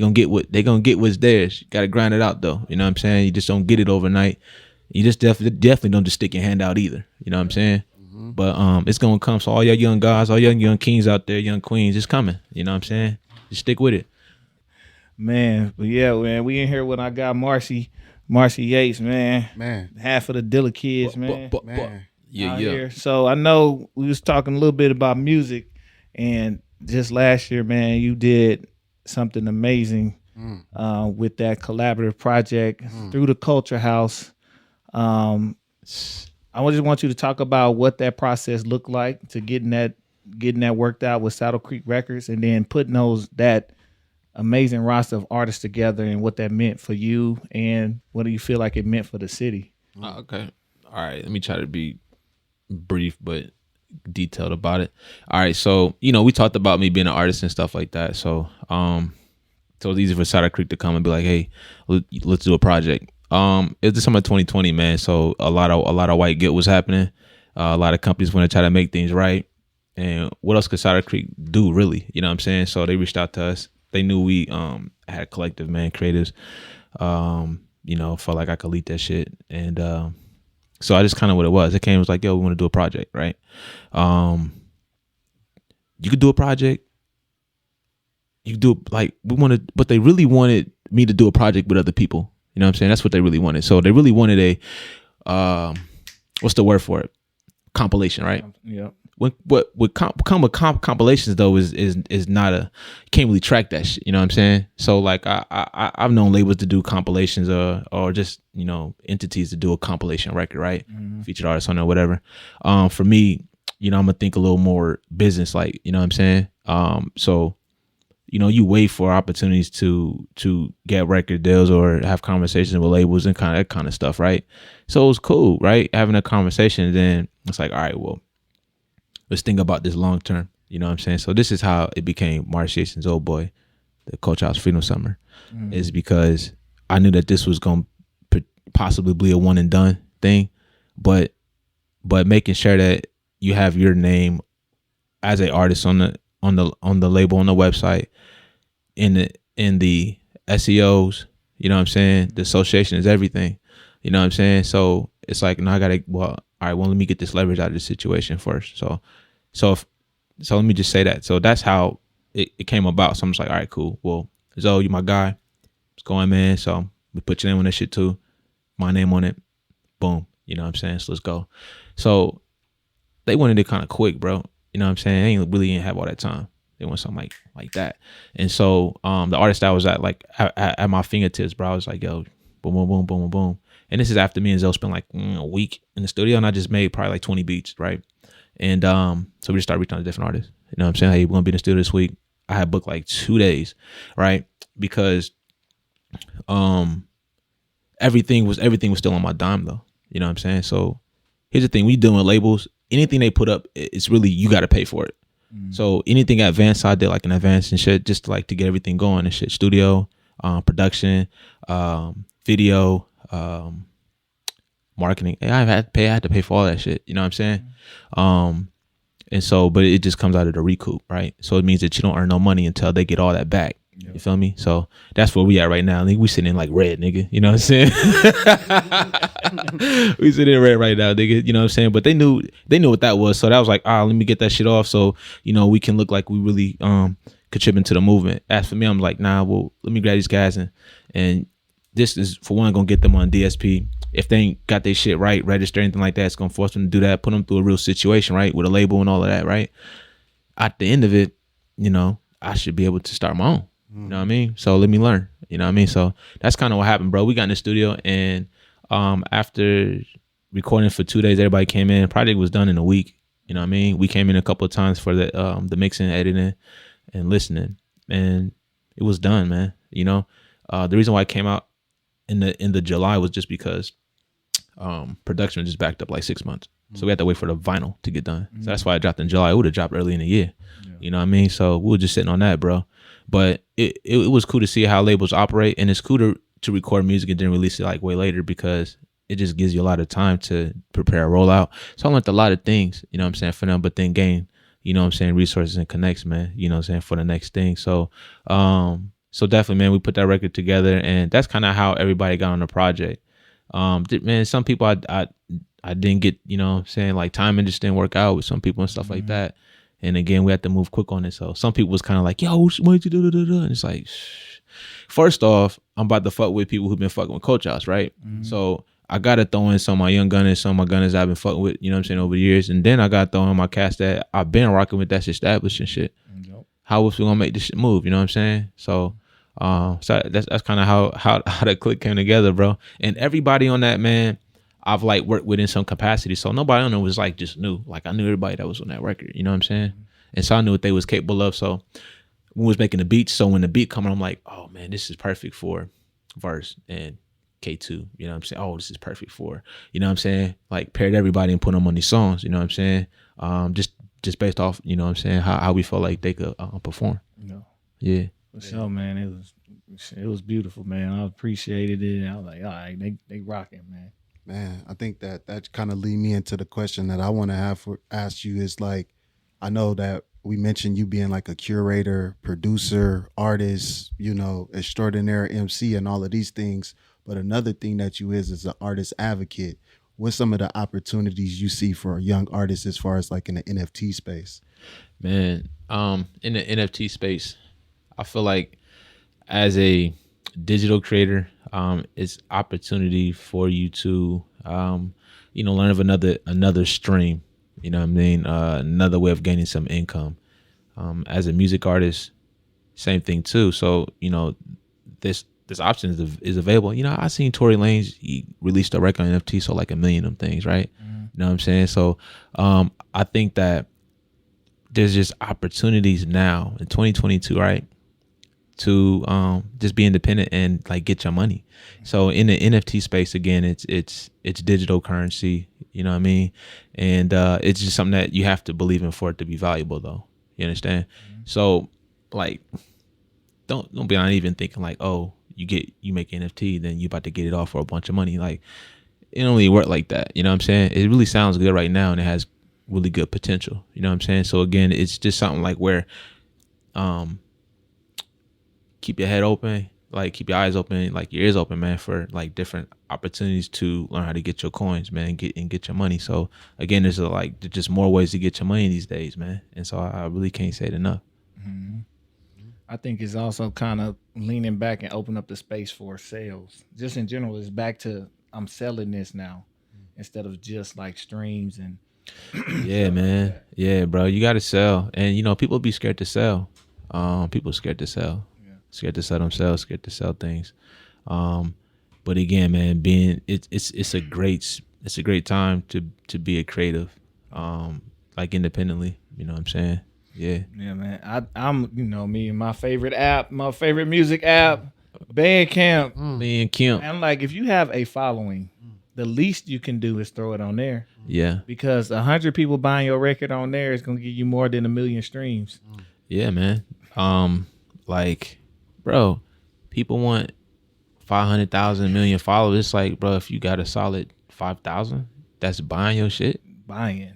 gonna get what's theirs. You gotta grind it out though. You know what I'm saying? You just don't get it overnight. You just definitely don't just stick your hand out either. You know what I'm saying? But it's gonna come. So all your young guys, all your young kings out there, young queens, it's coming. You know what I'm saying? Just stick with it. Man, but yeah, man, we in here when I got Marcey Yates, man. Half of the Dilla kids, man. Yeah. Here. So I know we was talking a little bit about music, and just last year, man, you did something amazing with that collaborative project through the CULXR House. I just want you to talk about what that process looked like to getting that worked out with Saddle Creek Records, and then putting that amazing roster of artists together, and what that meant for you, and what do you feel like it meant for the city? Okay. All right. Let me try to be brief but detailed about it. All right. So, you know, we talked about me being an artist and stuff like that. So, so it's easy for Saddle Creek to come and be like, hey, let's do a project. It's the summer of 2020, man. So a lot of white guilt was happening. A lot of companies want to try to make things right. And what else could Saddle Creek do, really? You know what I'm saying? So they reached out to us. They knew we had a collective, man, creatives. You know, felt like I could lead that shit. And so I just kind of what it was. It was like, yo, we want to do a project, right? You could do a project. You could do like we wanted, but they really wanted me to do a project with other people. You know what I'm saying? That's what they really wanted. So they really wanted a what's the word for it? Compilation, right? Yeah. what come with compilations though is not a, you can't really track that shit. You know what I'm saying? So like I've known labels to do compilations or just, you know, entities to do a compilation record, right? Featured artists on it or whatever. For me, you know, I'm gonna think a little more business like, you know what I'm saying? So, you know, you wait for opportunities to get record deals or have conversations with labels and that kind of stuff, right? So it was cool, right? Having a conversation, and then it's like, all right, well, let's think about this long term. You know what I'm saying? So this is how it became Marcey Yates' Old Boy, the CULXR House Freedom Summer, is because I knew that this was going to possibly be a one and done thing, but making sure that you have your name as an artist on the label, on the website, in the SEOs, you know what I'm saying? The association is everything. You know what I'm saying? So it's like, no, I gotta, well, all right, well, let me get this leverage out of this situation first. So let me just say that. So that's how it came about. So I'm just like, all right, cool. Well, Zoe, you my guy. It's going, man. So we put your name on that shit too. My name on it. Boom. You know what I'm saying? So let's go. So they wanted it kind of quick, bro. You know what I'm saying? They ain't have all that time. They want something like that. And so the artist that was at my fingertips, bro, I was like, yo, boom, boom, boom, boom, boom, boom. And this is after me and Zoe spent like a week in the studio, and I just made probably like 20 beats, right? And so we just started reaching out to different artists. You know what I'm saying? Hey, we're gonna be in the studio this week. I had booked like 2 days, right? Because everything was still on my dime though. You know what I'm saying? So here's the thing: we dealing with labels. Anything they put up, it's really, you got to pay for it. So anything advanced, I did like an advance and shit, just like to get everything going and shit. Studio, production, video, marketing. I had to pay for all that shit. You know what I'm saying? And so, but it just comes out of the recoup, right? So it means that you don't earn no money until they get all that back. Yep. You feel me? So that's where we at right now. We sitting in like red, nigga. You know what I'm saying? We sitting in red right now, nigga. You know what I'm saying? But they knew what that was. So that was like, let me get that shit off so, you know, we can look like we really contributing to the movement. As for me, I'm like, nah, well, let me grab these guys and this is, for one, gonna get them on DSP. If they ain't got their shit right, register, anything like that, it's gonna force them to do that, put them through a real situation, right? With a label and all of that, right? At the end of it, you know, I should be able to start my own. You know what I mean? So let me learn. You know what I mean? So that's kind of what happened, bro. We got in the studio, and after recording for 2 days, everybody came in. Project was done in a week. You know what I mean? We came in a couple of times for the mixing, editing, and listening, and it was done, man. You know, the reason why it came out in the July was just because production just backed up like 6 months. So we had to wait for the vinyl to get done. So that's why I dropped in July. It would have dropped early in the year. Yeah. You know what I mean? So we were just sitting on that, bro. But it was cool to see how labels operate, and it's cool to record music and then release it like way later, because it just gives you a lot of time to prepare a rollout. So I learned a lot of things, you know what I'm saying, for them, but then gain, you know what I'm saying, resources and connects, man, you know what I'm saying, for the next thing. So so definitely, man, we put that record together, and that's kind of how everybody got on the project. Man, some people I didn't get, you know what I'm saying, like timing just didn't work out with some people and stuff like that. And again, we had to move quick on it. So some people was kind of like, yo, what you do? And it's like, shh. First off, I'm about to fuck with people who've been fucking with CULXR House, right? So I got to throw in some of my young gunners, some of my gunners I've been fucking with, you know what I'm saying, over the years. And then I got to throw in my cast that I've been rocking with, that's established and shit. Yep. How else we going to make this shit move, you know what I'm saying? So that's kind of how that click came together, bro. And everybody on that, man, I've like worked with in some capacity. So nobody on it was like just new. Like I knew everybody that was on that record, you know what I'm saying? And so I knew what they was capable of. So we was making the beats. So when the beat come on, I'm like, oh man, this is perfect for verse and K2. You know what I'm saying? Oh, this is perfect for, you know what I'm saying? Like paired everybody and put them on these songs, you know what I'm saying? Just based off, you know what I'm saying, how we felt like they could perform. Yeah. For sure, man. It was beautiful, man. I appreciated it. And I was like, all right, they rocking, man. Man, I think that kind of lead me into the question that I want to ask you is like, I know that we mentioned you being like a curator, producer, artist, you know, extraordinary MC and all of these things. But another thing that you is an artist advocate. What's some of the opportunities you see for young artists as far as like in the NFT space? Man, in the NFT space, I feel like as a digital creator, it's opportunity for you to, you know, learn of another stream You know what I mean? Another way of gaining some income. As a music artist, same thing too. So, you know, this option is available. You know, I seen Tory Lanez, he released a record on NFT, so like 1 million of them things, right? You know what I'm saying? So I think that there's just opportunities now in 2022, right? To just be independent and like get your money. So in the NFT space, again, it's digital currency, you know what I mean? And it's just something that you have to believe in for it to be valuable, though. You understand? So like don't be even thinking like, oh, you make NFT, then you about to get it off for a bunch of money. Like, it don't really work like that. You know what I'm saying? It really sounds good right now and it has really good potential. You know what I'm saying? So again, it's just something like where keep your head open, like keep your eyes open, like your ears open, man, for like different opportunities to learn how to get your coins, man, and get your money. So again, there's just more ways to get your money these days, man. And so I really can't say it enough. Mm-hmm. I think it's also kind of leaning back and open up the space for sales. Just in general, it's back to I'm selling this now instead of just like streams and yeah, man. Like yeah, bro. You got to sell. And, you know, people be scared to sell. People scared to sell. Yeah. Scared to sell themselves, scared to sell things. But again, man, it's a great time to be a creative, like independently. You know what I'm saying? Yeah. Yeah, man. I'm, you know, me and my favorite music app, Bandcamp. Bandcamp. And like, if you have a following, the least you can do is throw it on there. Yeah. Because 100 people buying your record on there is gonna give you more than 1 million streams. Yeah, man. Like, bro, people want 500,000, 1 million followers. It's like, bro, if you got a solid 5,000, that's buying your shit.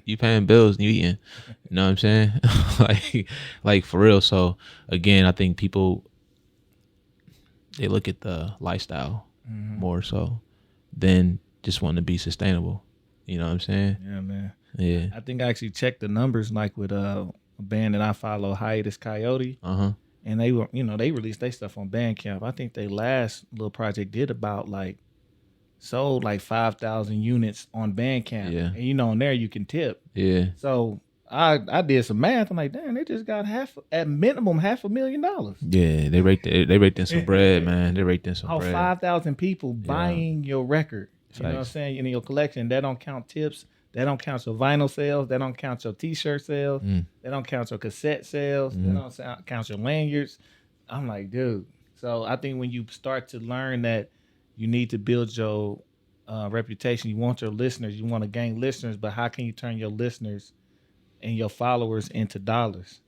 You paying bills and you eating. You know what I'm saying? like for real. So again, I think people, they look at the lifestyle more so than just wanting to be sustainable. You know what I'm saying? Yeah, man. Yeah. I think I actually checked the numbers, like with a band that I follow, Hiatus Coyote. And they were, you know, they released their stuff on Bandcamp. I think they last little project did about sold like 5,000 units on Bandcamp. Yeah. And you know, on there you can tip. Yeah. So I did some math. I'm like, damn, they just got at minimum $500,000. Yeah, they raked in some bread, man. They raked in some bread. 5,000 people buying your record. You know what I'm saying? In your collection. That don't count tips. That don't count your vinyl sales. That don't count your t-shirt sales. That don't count your cassette sales. That don't count your lanyards. I'm like, dude. So I think when you start to learn that you need to build your reputation, you want your listeners, you want to gain listeners, but how can you turn your listeners and your followers into dollars?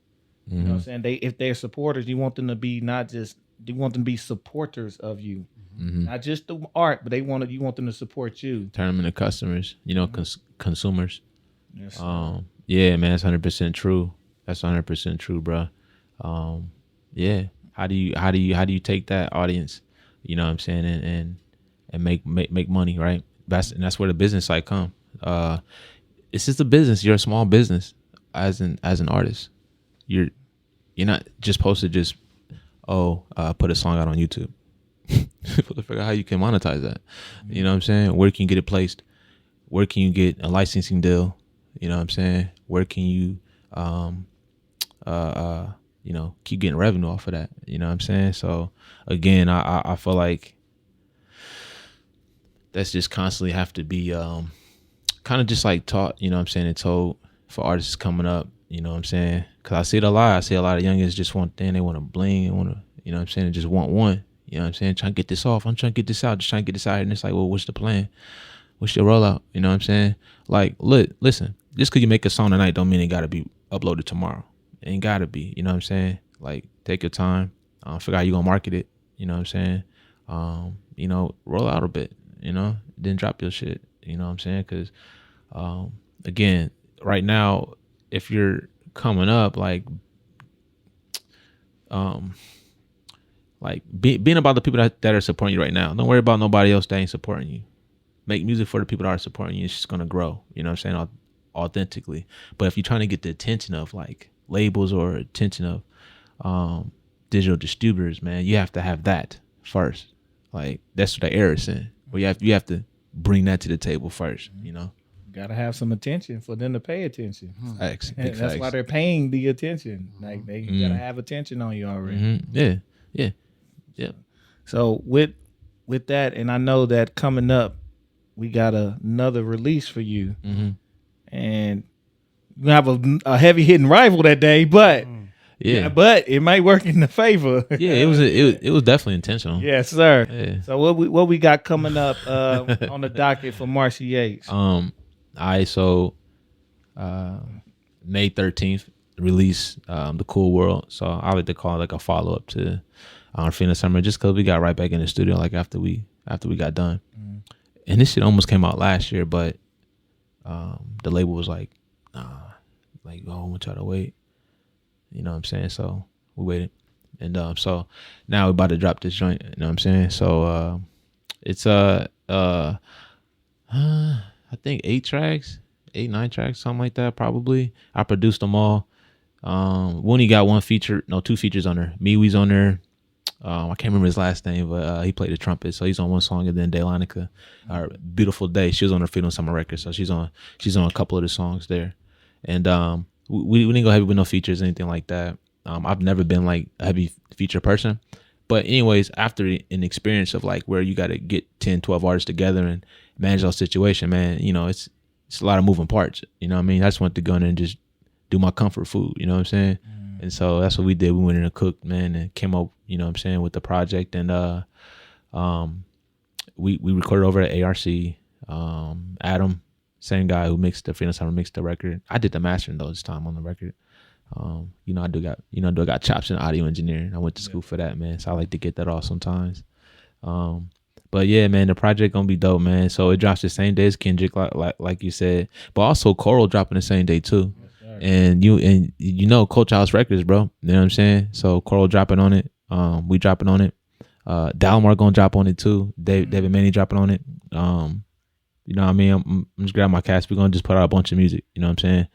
You know what I'm saying? If they're supporters, you want them to be you want them to be supporters of you. Not just the art, but you want them to support you. Turn them into customers, you know, consumers. Yes, yeah, man, that's 100% true. That's 100% true, bro. Yeah. How do you take that audience, you know what I'm saying, and make money, right? That's where the business side come. It's just a business. You're a small business as an artist. You're not just supposed to just put a song out on YouTube. People to figure out how you can monetize that. You know what I'm saying? Where can you get it placed? Where can you get a licensing deal? You know what I'm saying? Where can you you know, keep getting revenue off of that? You know what I'm saying? So again, I feel like that's just constantly have to be kind of just like taught, you know what I'm saying, and told for artists coming up, you know what I'm saying? Because I see it a lot. I see a lot of youngins just want thing. They want to bling and want to, you know what I'm saying, they just want one. You know what I'm saying? Trying to get this off. I'm trying to get this out. Just trying to get this out. And it's like, well, what's the plan? What's your rollout? You know what I'm saying? Like, look, listen, just because you make a song tonight don't mean it got to be uploaded tomorrow. It ain't got to be. You know what I'm saying? Like, take your time. Figure out how you going to market it. You know what I'm saying? You know, roll out a bit. You know? Then drop your shit. You know what I'm saying? Because, again, right now, if you're coming up, like being about the people that are supporting you right now. Don't worry about nobody else that ain't supporting you. Make music for the people that are supporting you. It's just gonna grow. You know what I'm saying? Authentically. But if you're trying to get the attention of like labels or attention of digital distributors, man, you have to have that first. Like that's what the era is in. Where you have to bring that to the table first. You know. gotta have some attention for them to pay attention. Facts. And Big that's why facts. they're paying the attention. Like they gotta have attention on you already. Yeah. So with that, and I know that coming up, we got another release for you, and you have a heavy hitting rival that day, but but it might work in the favor. Yeah, it was definitely intentional. Yes, sir. Yeah. So what we got coming up on the docket for Marcey Yates? May 13th release the Cool World. So I like to call it like a follow up to our Phoenix Summer, just because we got right back in the studio like after we got done. And this shit almost came out last year, but the label was like, nah, like, oh, I want y'all to wait. You know what I'm saying? So we waited. And so now we're about to drop this joint, you know what I'm saying? So it's I think 9 tracks, something like that probably. I produced them all. We only got 2 features on there. MeWe's on there. I can't remember his last name, but he played the trumpet, so he's on one song. And then Daylonica, Beautiful Day, she was on her Freedom Summer record, so she's on a couple of the songs there. And we didn't go heavy with no features, anything like that. I've never been like a heavy feature person, but anyways, after an experience of like where you got to get 10, 12 artists together and manage those situation, man, you know, it's a lot of moving parts. You know what I mean? I just wanted to go in and just do my comfort food. You know what I'm saying? And so that's what we did. We went in and cooked, man, and came up, you know what I'm saying, with the project. And we recorded over at ARC. Adam, same guy who mixed the Freedom Summer, mixed the record. I did the mastering though this time on the record. You know, I do got chops in audio engineering. I went to school for that, man. So I like to get that off sometimes. But yeah, man, the project gonna be dope, man. So it drops the same day as Kendrick, like you said, but also Coral dropping the same day too. And you know CULXR House Records, bro. You know what I'm saying? So Coral dropping on it. We dropping on it. Dalmar gonna drop on it too. David Manny dropping on it. You know what I mean? I'm just grabbing my cast. We're gonna just put out a bunch of music. You know what I'm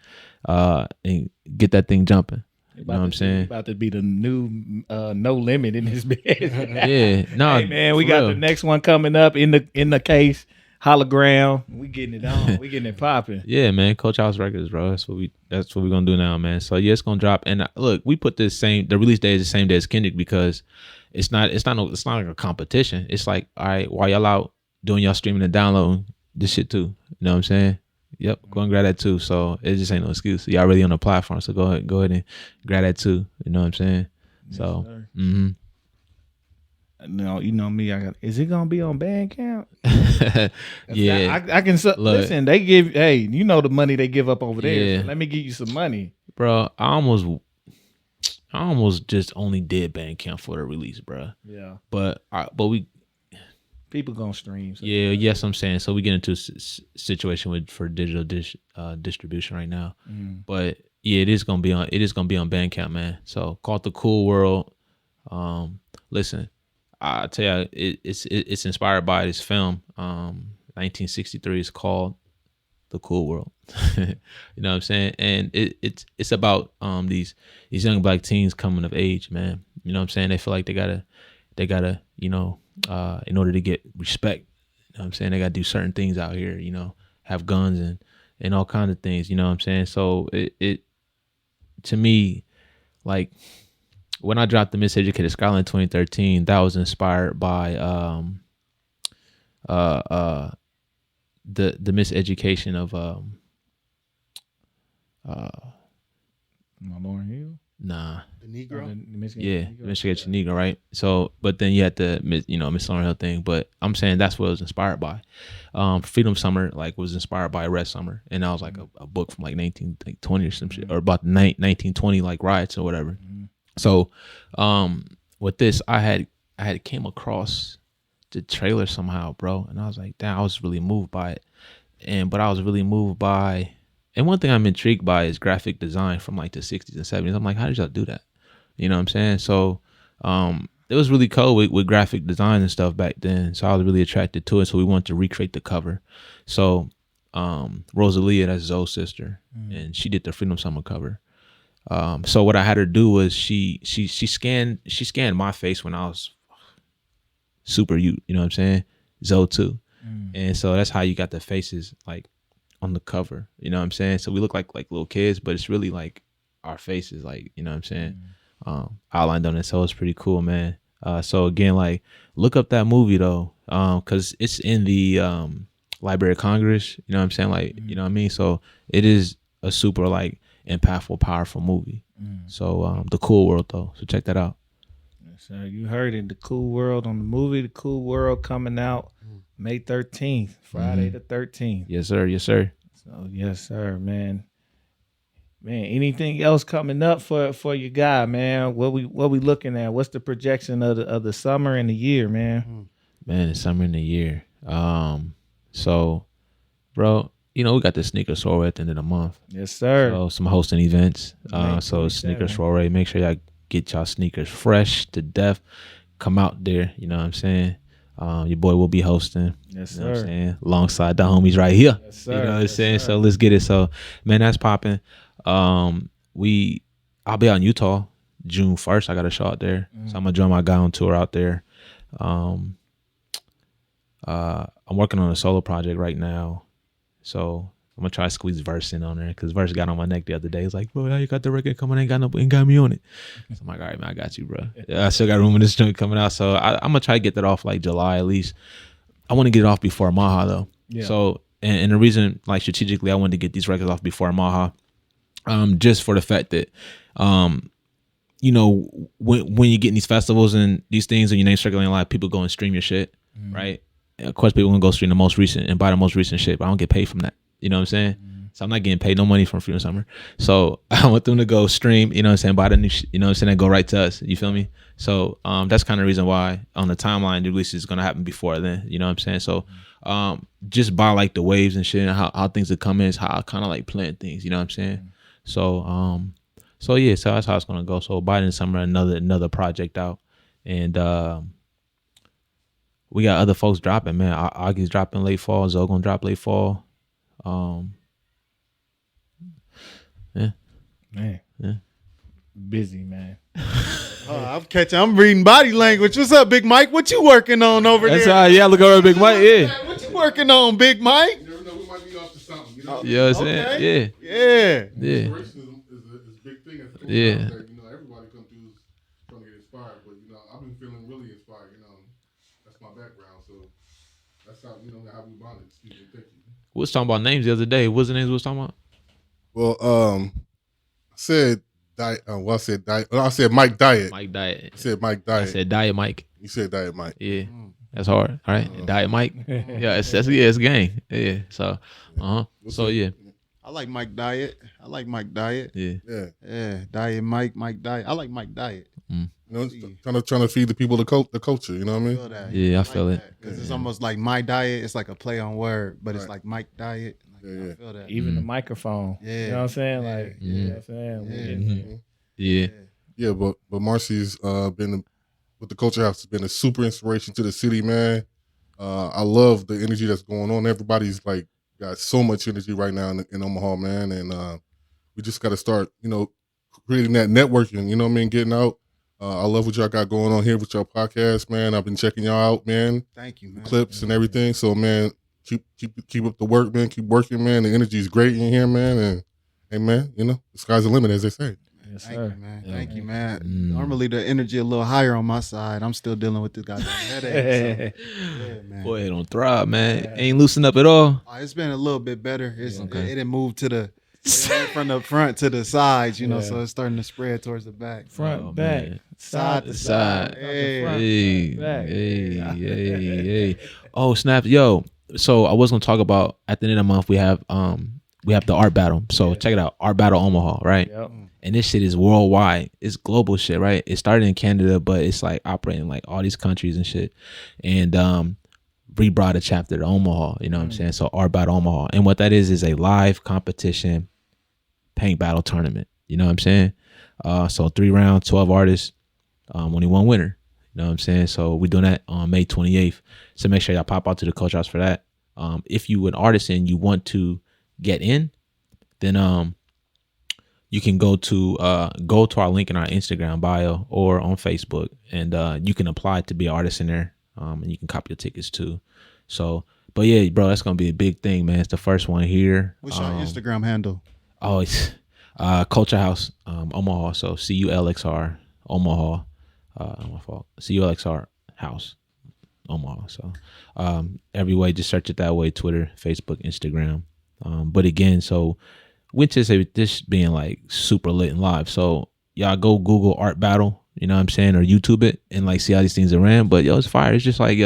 saying? And get that thing jumping. You know what I'm saying? About to be the new No Limit in this bed. Yeah. No, hey man, we got the next one coming up in the case. Hologram. We getting it on. We getting it popping. Yeah, man. CULXR House Records, bro. That's what we're gonna do now, man. So yeah, it's gonna drop. And look, we put the release day is the same day as Kendrick because it's not like a competition. It's like, all right, while y'all out doing y'all streaming and downloading this shit too. You know what I'm saying? Yep, go and grab that too. So it just ain't no excuse. Y'all already on the platform, so go ahead and grab that too. You know what I'm saying? Yes, so No, you know me. Is it gonna be on Bandcamp? Yeah, I can listen. They give, you know the money they give up over there. Yeah. So let me give you some money, bro. I almost just only did Bandcamp for the release, bro. Yeah, but we people gonna stream. So yes, I'm saying. So we get into a situation for digital distribution right now, but yeah, it is gonna be on Bandcamp, man. So called The Cool World. Listen. I tell you, it's inspired by this film, 1963. It's called The Cool World. You know what I'm saying? And it's about these young black teens coming of age, man. You know what I'm saying? They feel like they gotta, you know, in order to get respect. You know what I'm saying? They gotta do certain things out here. You know, have guns and all kinds of things. You know what I'm saying? So it to me, like. When I dropped the Miseducated Scholar in 2013, that was inspired by the miseducation of Lauryn Hill. Nah. The Negro. The Miseducation Negro, right? So, but then you had the Miss Lauryn Hill thing. But I'm saying that's what it was inspired by. Freedom Summer was inspired by Red Summer, and that was like a book from like 1920 or some shit, or about the 1920 like riots or whatever. So, with this, I had came across the trailer somehow, bro, and I was like, damn, I was really moved by it, but I was really moved by, and one thing I'm intrigued by is graphic design from like the 60s and 70s. I'm like, how did y'all do that? You know what I'm saying? So, it was really cool with graphic design and stuff back then. So I was really attracted to it. So we wanted to recreate the cover. So, Rosalia, that's Zoe's sister, and she did the Freedom Summer cover. So what I had her do was she scanned my face when I was super youth, you know what I'm saying? Zoe too. And so that's how you got the faces like on the cover. You know what I'm saying? So we look like little kids, but it's really like our faces, like, you know what I'm saying? Outlined on it. So it's pretty cool, man. So again, like, look up that movie though, because it's in the Library of Congress. You know what I'm saying? Like, you know what I mean? So it is a super like impactful, powerful movie. So The Cool World though. So check that out. So you heard it, The Cool World on the movie, The Cool World coming out May 13th, Friday the 13th. Yes, sir. Yes, sir. So yes, sir, man. Man, anything else coming up for your guy, man? What we looking at? What's the projection of the summer and the year, man? Man, the summer and the year. So, bro, you know, we got the sneaker soiree at the end of the month. Yes, sir. So some hosting events. May So 27th. sneaker soiree. Make sure y'all get y'all sneakers fresh to death. Come out there. You know what I'm saying? Your boy will be hosting. Yes, You know what I'm sir. saying? Alongside the homies right here. Yes, sir. You know what I'm Yes, saying? sir. So let's get it. So, man, that's popping. I'll be out in Utah June 1st. I got a show out there. So I'm gonna join my guy on tour out there. I'm working on a solo project right now. So I'm gonna try to squeeze Verse in on there because Verse got on my neck the other day. He's like, bro, now you got the record coming, ain't got me on it. So I'm like, all right, man, I got you, bro. Yeah, I still got room in this joint coming out. So I'm gonna try to get that off like July at least. I want to get it off before Maha though. Yeah. So and the reason, like, strategically I wanted to get these records off before Maha, just for the fact that you know, when you get in these festivals and these things and your name's circulating a lot, people go and stream your shit, right? And of course, people gonna go stream the most recent and buy the most recent shit, but I don't get paid from that. You know what I'm saying? So I'm not getting paid no money from Freedom Summer. So I want them to go stream, you know what I'm saying, buy the new shit, you know what I'm saying, and go right to us. You feel me? So that's kind of the reason why on the timeline the release is gonna happen before then. You know what I'm saying? So just by like the waves and shit and how things would come in is how I kind of like plan things. You know what I'm saying? So so yeah, so that's how it's gonna go. So by the summer, another project out, and we got other folks dropping. Man, Augie's dropping late fall. Zoe gonna drop late fall. Yeah. Man. Yeah. Busy, man. I'm reading body language. What's up, Big Mike? What you working on over That's there? how. Yeah, look over Big Mike. Yeah. What you working on, Big Mike? You never know, we might be off to something. You know, You know what I'm saying? Okay. Yeah. Yeah. Yeah. inspiration is a big thing. At the Yeah. that, you know, everybody come through trying to get inspired, but you know, I've been feeling really inspired. You know, that's my background, so that's how how we bonded. Excuse me, thank you. We was talking about names the other day. What's the names we was talking about? Well, I said diet. Well, I said diet. I said Mike Diet. Mike Diet. I said Mike I Diet. said Diet Mike. You said Diet Mike. Yeah. That's hard. All right. Diet Mike. Yeah, it's gang. Yeah. So So yeah. I like Mike Diet. Yeah. Yeah. Yeah, Diet Mike Diet. I like Mike Diet. You know, trying to feed the people the culture. You know what I mean? Feel that. Yeah, I feel it. Because it's almost like my diet. It's like a play on word, but it's Right. like Mike Diet. Like, Yeah. I feel that. Even the microphone. Yeah. You know what I'm saying? Like, Yeah. you know what I'm saying? We getting- Yeah. Yeah, but Marcey's been with the CULXR House has been a super inspiration to the city, man. I love the energy that's going on. Everybody's like got so much energy right now in Omaha, man, and we just got to start, creating that networking. You know what I mean? Getting out. I love what y'all got going on here with your podcast, man. I've been checking y'all out, man. Thank you, man. Clips and everything. So, man, keep up the work, man. Keep working, man. The energy is great in here, man. And hey, man, the sky's the limit, as they say. Yes, Thank sir. you, man. Yeah, Thank you, man. Mm. Normally the energy a little higher on my side. I'm still dealing with this goddamn headache. So, yeah, man. Boy, don't thrive, man. Ain't loosened up at all. It's been a little bit better. Okay. It didn't move to it went from the front to the sides, Yeah. so it's starting to spread towards the back. Front, Oh, back, man. side to Side. side. Hey. Front, Hey, back. hey. Oh, snap. Yo, so I was gonna talk about at the end of the month we have the art battle. So check it out. Art Battle Omaha, right? Yep. And this shit is worldwide. It's global shit, right? It started in Canada, but it's like operating in like all these countries and shit. And we brought a chapter to Omaha, you know what I'm saying? So Art Battle Omaha. And what that is a live competition paint battle tournament. You know what I'm saying? So 3 rounds, 12 artists, only one winner. You know what I'm saying? So we're doing that on May 28th. So make sure y'all pop out to the CULXR House for that. If you an artist and you want to get in, then you can go to our link in our Instagram bio or on Facebook, and you can apply to be an artist in there, and you can copy your tickets too. So, But yeah, bro, that's gonna be a big thing, man. It's the first one here. What's your Instagram handle? Oh, it's CULXR House, Omaha. So CULXR Omaha. My fault. CULXR House, Omaha. So every way, just search it that way: Twitter, Facebook, Instagram. But again, so we anticipate this being like super lit and live. So y'all go Google Art Battle, you know what I'm saying, or YouTube it and like see how these things are ran. But yo, it's fire. It's just like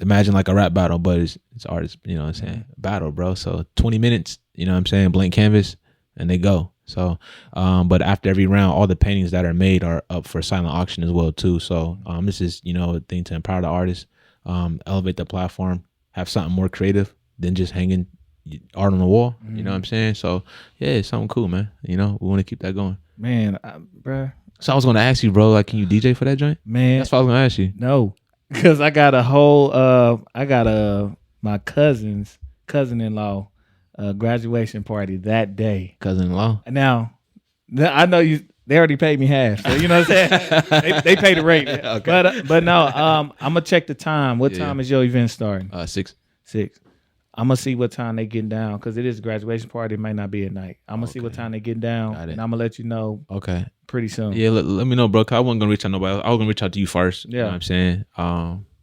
imagine like a rap battle, but it's artists, you know what I'm saying, battle, bro. So 20 minutes, you know what I'm saying, blank canvas, and they go. So but after every round, all the paintings that are made are up for silent auction as well too. So this is, you know, a thing to empower the artists, elevate the platform, have something more creative than just hanging art on the wall. You know what I'm saying? So yeah, it's something cool, man. You know, we want to keep that going, Man, bruh. so I was gonna ask you, bro, like, can you DJ for that joint? Man, That's what I was gonna ask you. no, because I got a whole my cousin-in-law graduation party that day. Cousin-in-law. Now, I know they already paid me half, so you know what I'm saying. they paid the rate, Okay. but no, I'm gonna check the time. What Yeah. time is your event starting? 6. 6. I'm gonna see what time they getting down because it is a graduation party. It might not be at night. I'm gonna see what time they getting down, Got it. and I'm gonna let you know Okay. pretty soon. Yeah, let me know, bro. 'Cause I wasn't gonna reach out to nobody else. I was gonna reach out to you first. You know Yeah. what I'm saying?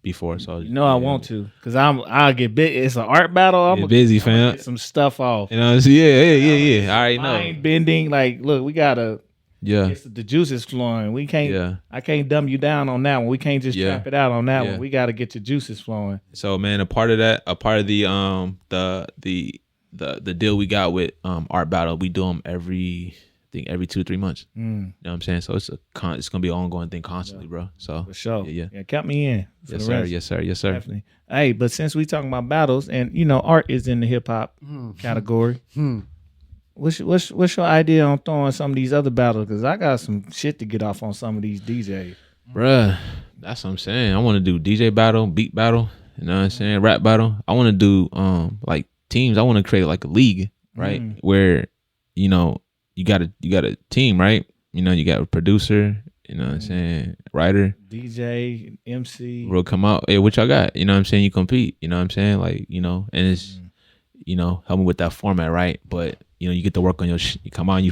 Before, so You know I want to because I'll get big. It's an art battle. I'm Get busy, fam. get some stuff off. You know, so yeah. I already know. Mind bending. Like, look, we gotta Yeah, get the juices flowing. We can't. yeah. I can't dumb you down on that one. We can't just Yeah. trap it out on that Yeah. one. We gotta get your juices flowing. So man, a part of the deal we got with Art Battle, we do them every 2-3 months. You know what I'm saying? So it's gonna be an ongoing thing constantly, bro. So For sure. Yeah. Count me in. For Yes, the sir. rest. Yes, sir. Yes, sir. Definitely. Hey, but since we talking about battles, and you know, art is in the hip hop category. What's your idea on throwing some of these other battles? Because I got some shit to get off on some of these DJs. Bruh, that's what I'm saying. I want to do DJ battle, beat battle, you know what I'm saying, rap battle. I want to do like teams. I want to create like a league, right? Where, you know, you got a team, right? You know, you got a producer, you know what I'm saying, writer, DJ, MC. will come out. Hey, what y'all got? You know what I'm saying? You compete, you know what I'm saying? Like, you know, and it's, you know, help me with that format, right? But, you know, you get to work on your you come on, you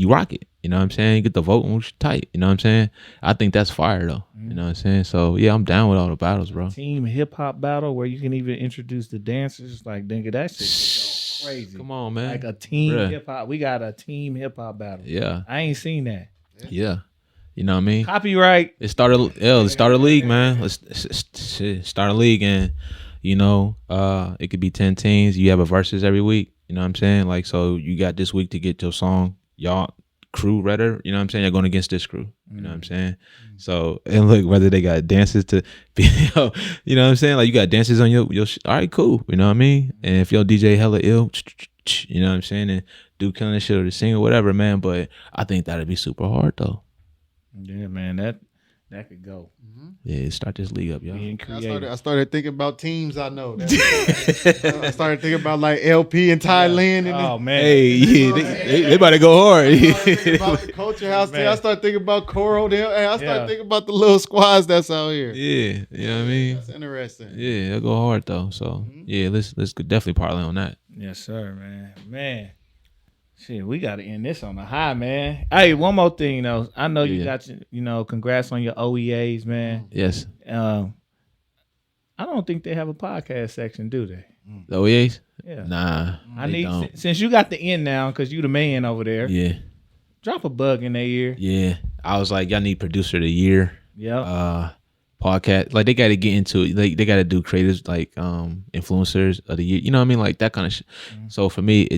rock it. You know what I'm saying? You get the vote and tight. You know what I'm saying? I think that's fire though. You know what I'm saying? So yeah, I'm down with all the battles, bro. Team hip hop battle where you can even introduce the dancers. Like, nigga, that shit is crazy. Come on, man. Like a team Bruh. hip hop. We got a team hip hop battle. Yeah, I ain't seen that. yeah. You know what I mean? Copyright. Let's start a league, man. Let's start a league, and you know, it could be 10 teams. You have a versus every week. You know what I'm saying? Like, so you got this week to get your song, y'all crew redder. You know what I'm saying? You're going against this crew. You know what I'm saying? So, and look, whether they got dances to be, you know what I'm saying? Like, you got dances on your all right, cool. You know what I mean? And if your DJ hella ill, you know what I'm saying? And do killing the shit or the singer, whatever, man. But I think that'd be super hard though. Yeah, man, that could go. Yeah, start this league up, y'all. Being creative. I started thinking about teams I know. I started thinking about like LP in Thailand. And Oh man. Hey, yeah, they about to go hard. I started thinking about the Culture House team. I started thinking about Coro. I started thinking about the little squads that's out here. Yeah, you know what I mean? That's interesting. Yeah, it'll go hard though. So yeah, let's definitely parlay on that. Yes, sir, man. Man. Shit, we gotta end this on a high, man. Hey, one more thing though. I know you got congrats on your OEAs, man. Yes. I don't think they have a podcast section, do they? The OEAs? Yeah. Nah. I they need don't. since you got the end now, because you the man over there. Yeah. Drop a bug in their ear. Yeah. I was like, y'all need producer of the year. Yeah. Podcast. Like they gotta get into it. They gotta do creators like influencers of the year. You know what I mean? Like that kind of shit. So for me,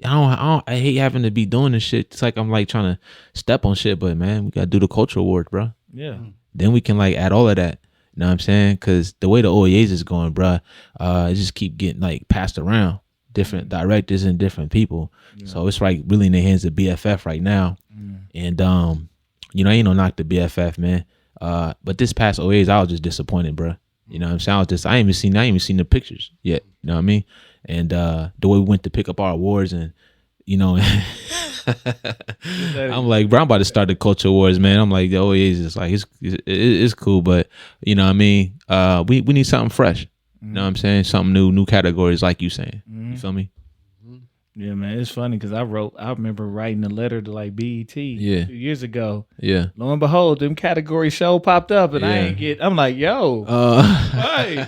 I hate having to be doing this shit. It's like I'm like trying to step on shit, but man, we gotta do the culture award, bro. Yeah. Then we can like add all of that. You know what I'm saying? Because the way the OEAs is going, bro, it just keep getting like passed around different directors and different people. Yeah. So it's like really in the hands of BFF right now. And you know, ain't no knock to BFF, man. But this past OEAs, I was just disappointed, bro. You know what I'm saying? I ain't even seen the pictures yet. You know what I mean? And the way we went to pick up our awards, and you know, I'm like, bro, I'm about to start the culture wars, man. I'm like, oh, it's just like it's cool, but you know what I mean? We need something fresh. You know what I'm saying? Something new categories, like you saying. You feel me? Yeah, man, it's funny because I remember writing a letter to like BET 2 years ago. Yeah. Lo and behold, them category show popped up, and I'm like, yo, hey,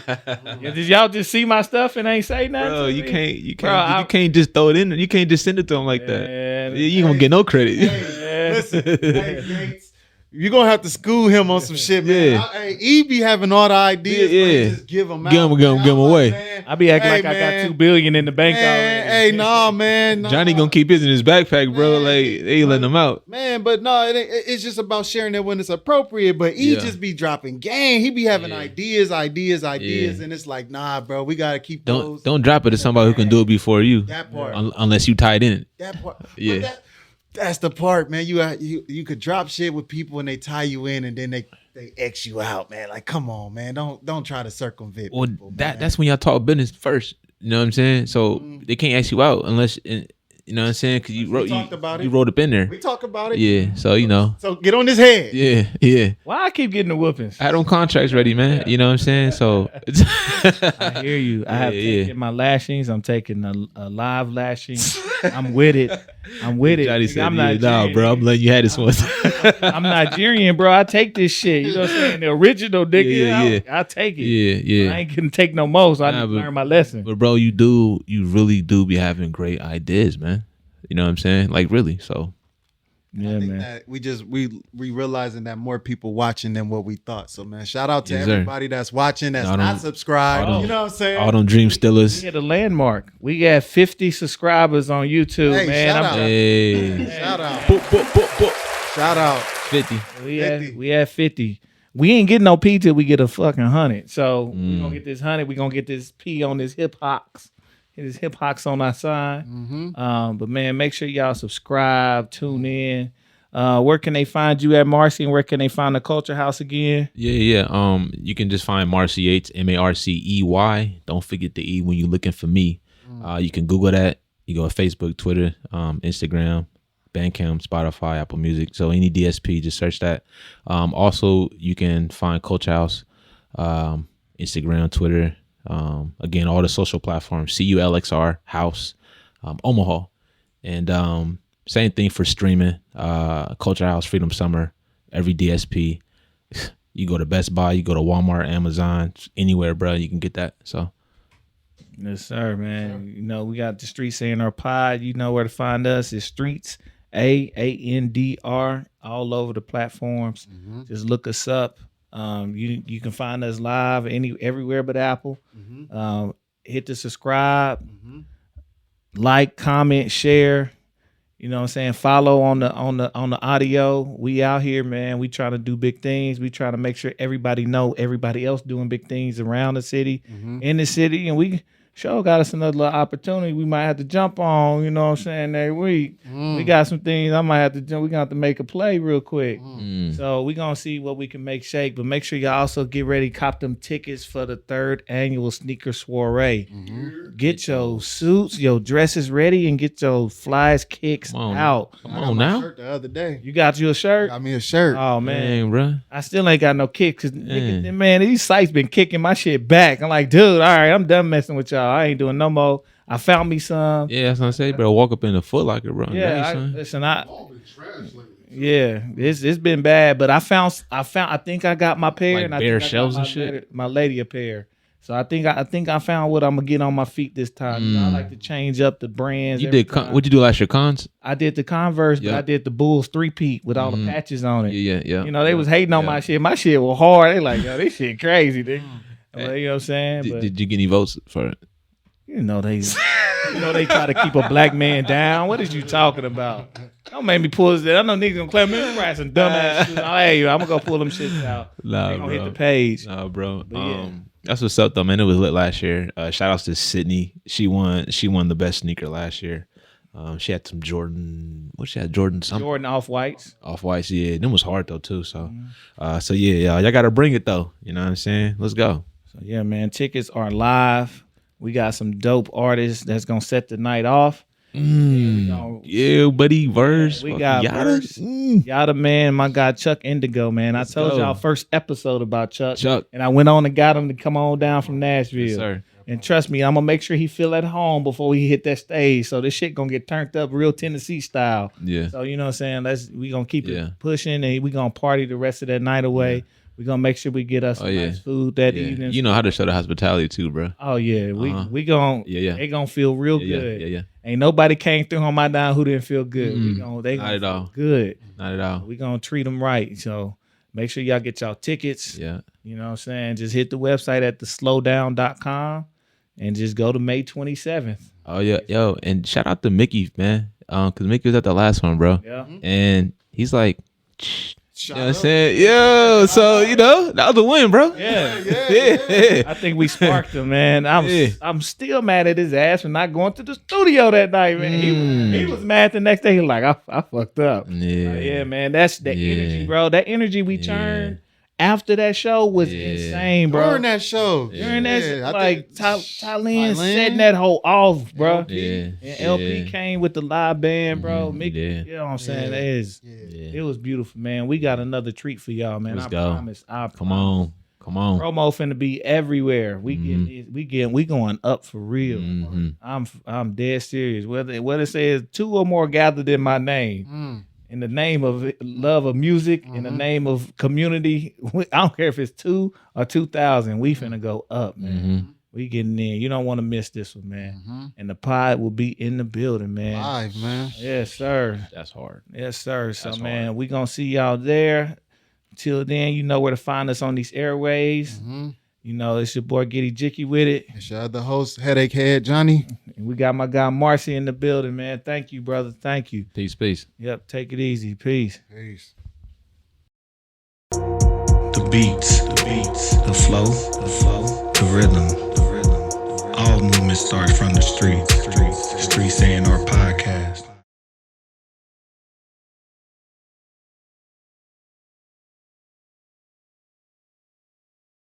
did y'all just see my stuff and ain't say nothing? Bro, to you me? can't just throw it in. You can't just send it to them like that. You ain't gonna get no credit. Listen, Yates, you're gonna have to school him on some shit, man. He be having all the ideas, but just give them out. Give them away. Man, I be acting like I got $2 billion in the bank already. Hey, nah, man. Nah. Johnny gonna keep his in his backpack, bro. Like they ain't letting him out. Man, but no, it's just about sharing it when it's appropriate. But he just be dropping game. He be having ideas, and it's like, nah, bro, we gotta keep those. Don't drop it to somebody who can do it before you. That part, unless you tied in. That part, yeah. That's the part, man. You could drop shit with people and they tie you in, and then they X you out, man. Like, come on, man. Don't try to circumvent. Well, people, that's when y'all talk business first. You know what I'm saying? So they can't ask you out unless, you know what I'm saying? Because you wrote up in there. We talk about it. Yeah. So you know. So get on his head. Yeah. Why I keep getting the whoopings? I had them contracts ready, man. You know what I'm saying? So I hear you. I have taken my lashings. I'm taking a live lashing. I'm with it. Johnny said, I'm not. Nah, bro. I'm letting you have this one. I'm Nigerian, bro. I take this shit. You know what I'm saying? The original nigga. I take it. Yeah. I ain't gonna take no more. So I need to learn my lesson. But bro, you really do be having great ideas, man. You know what I'm saying? Like really. So yeah, man. That we realizing that more people watching than what we thought. So man, shout out to everybody that's watching, that's not subscribed. You know what I'm saying? All them dream stillers. We hit a landmark. We got 50 subscribers on YouTube, man. Shout out. Shout out. 50. We had 50. We ain't getting no P till we get a fucking 100. So we gonna get this 100. We gonna get this P on this hip hops. His hip hops on our side. But man, make sure y'all subscribe, tune in. Where can they find you at, Marcey, and where can they find the CULXR House again? Yeah. You can just find Marcey Yates, Marcey. Don't forget the E when you're looking for me. You can Google that. You go to Facebook, Twitter, Instagram, Bandcamp, Spotify, Apple Music. So any DSP, just search that. Also, you can find CULXR House, Instagram, Twitter. Again, all the social platforms, CULXR House, Omaha. And same thing for streaming, CULXR House, Freedom Summer, every DSP. You go to Best Buy, you go to Walmart, Amazon, anywhere, bro, you can get that. So yes, sir, man. You know, we got the Streets A&R Pod. You know where to find us. It's Streets AANDR all over the platforms. Just look us up. You can find us live everywhere but Apple. Hit the subscribe, like, comment, share. You know what I'm saying? Follow on the audio. We out here, man. We trying to do big things. We trying to make sure everybody know everybody else doing big things around the city, in the city, and we got us another little opportunity we might have to jump on, you know what I'm saying, every week. We got some things I might have to jump. We're going to have to make a play real quick. So we're going to see what we can make shake. But make sure y'all also get ready, cop them tickets for the 3rd annual sneaker soiree. Get your suits, your dresses ready, and get your flies kicks out. Come on now. Shirt the other day. You got you a shirt? Got me a shirt. Oh, man. Dang, bro. I still ain't got no kick because, man, these sites been kicking my shit back. I'm like, dude, all right, I'm done messing with y'all. I ain't doing no more. I found me some. Yeah, that's what I say. Bro, walk up in the Foot Locker, bro. Yeah, it's been bad, but I think I got my pair, like and I bare think shelves I got and shit. my lady a pair. So I think I found what I'm gonna get on my feet this time. You know, I like to change up the brands. You did what'd you do last year? Cons? I did the Converse, but I did the Bulls 3-peat with all the patches on it. Yeah. You know, they was hating on my shit. My shit was hard. They like, yo, this shit crazy, dude. But, you know what I'm saying? Did you get any votes for it? You know they try to keep a black man down. What is you talking about? Don't make me pull this. I know niggas gonna claim me for some dumbass shit. Hey, I'm gonna go pull them shits out. Nah, they gonna bro. hit the page. Nah, bro. Yeah. That's what's up though, man. It was lit last year. Shout outs to Sydney. She won the best sneaker last year. She had some Jordan. What she had? Jordan something. Jordan Off-Whites. Off-Whites, yeah. Them was hard though too. So, yeah, y'all gotta bring it though. You know what I'm saying? Let's go. So yeah, man. Tickets are live. We got some dope artists that's gonna set the night off. Yeah, buddy, verse. We Fuck got Yada. verse. Yada, man, my guy Chuck Indigo, man. Let's I told go. y'all first episode about Chuck. Chuck. And I went on and got him to come on down from Nashville. Yes, sir. And trust me, I'm gonna make sure he feel at home before he hit that stage. So this shit gonna get turned up real Tennessee style. Yeah. So you know what I'm saying? We gonna keep Yeah. it pushing, and we gonna party the rest of that night away. Yeah. We gonna make sure we get us some yeah. nice food that Yeah. evening. You know how to show the hospitality too, bro. Oh yeah, Uh-huh. we gonna Yeah. they gonna feel real Yeah, good. yeah. Ain't nobody came through on my down who didn't feel good. Mm-mm. They Not gonna at feel all. good. Not at all. We gonna treat them right. So make sure y'all get y'all tickets. Yeah. You know what I'm saying? Just hit the website at theslowdown.com and just go to May 27th. Oh yeah, yo, and shout out to Mickey, man. Cause Mickey was at the last one, bro. Yeah. And he's like, you know what I'm up. saying? Yo, so you know, that was a win, bro. Yeah. Yeah. I think we sparked him, man. Yeah. I'm still mad at his ass for not going to the studio that night, man. He was mad the next day. He was like, I fucked up. Yeah. Yeah, man. That's the Yeah. energy, bro. That energy we turned after that show was Yeah. insane, bro. During that show. During that shit, I like think- Thailand setting that whole off, bro. Yeah. And LP came with the live band, bro. Mhm. Mickey, Yeah. you know what I'm saying? Yeah. Yeah. It was beautiful, man. We got another treat for y'all, man. Let's I go. promise. Come on. Promo finna be everywhere. We going up for real. Mhm. I'm dead serious. Whether it says 2 or more gathered in my name, in the name of love of music, in the name of community, I don't care if it's 2 or 2,000. We finna go up, man. Mhm. We getting in. You don't want to miss this one, man. And the pod will be in the building, man. Live, man. Yes, sir. That's hard. Yes, sir. So, That's man, hard. we gonna see y'all there. Till then, you know where to find us on these airways. You know, it's your boy Giddy Jicky with it. And shout out the host, Headache Head Johnny. And we got my guy Marcey in the building, man. Thank you, brother. Thank you. Peace. Yep, take it easy. Peace. Peace. The beats, the flow, the rhythm. All movement starts from the streets. Streets A&R Podcast.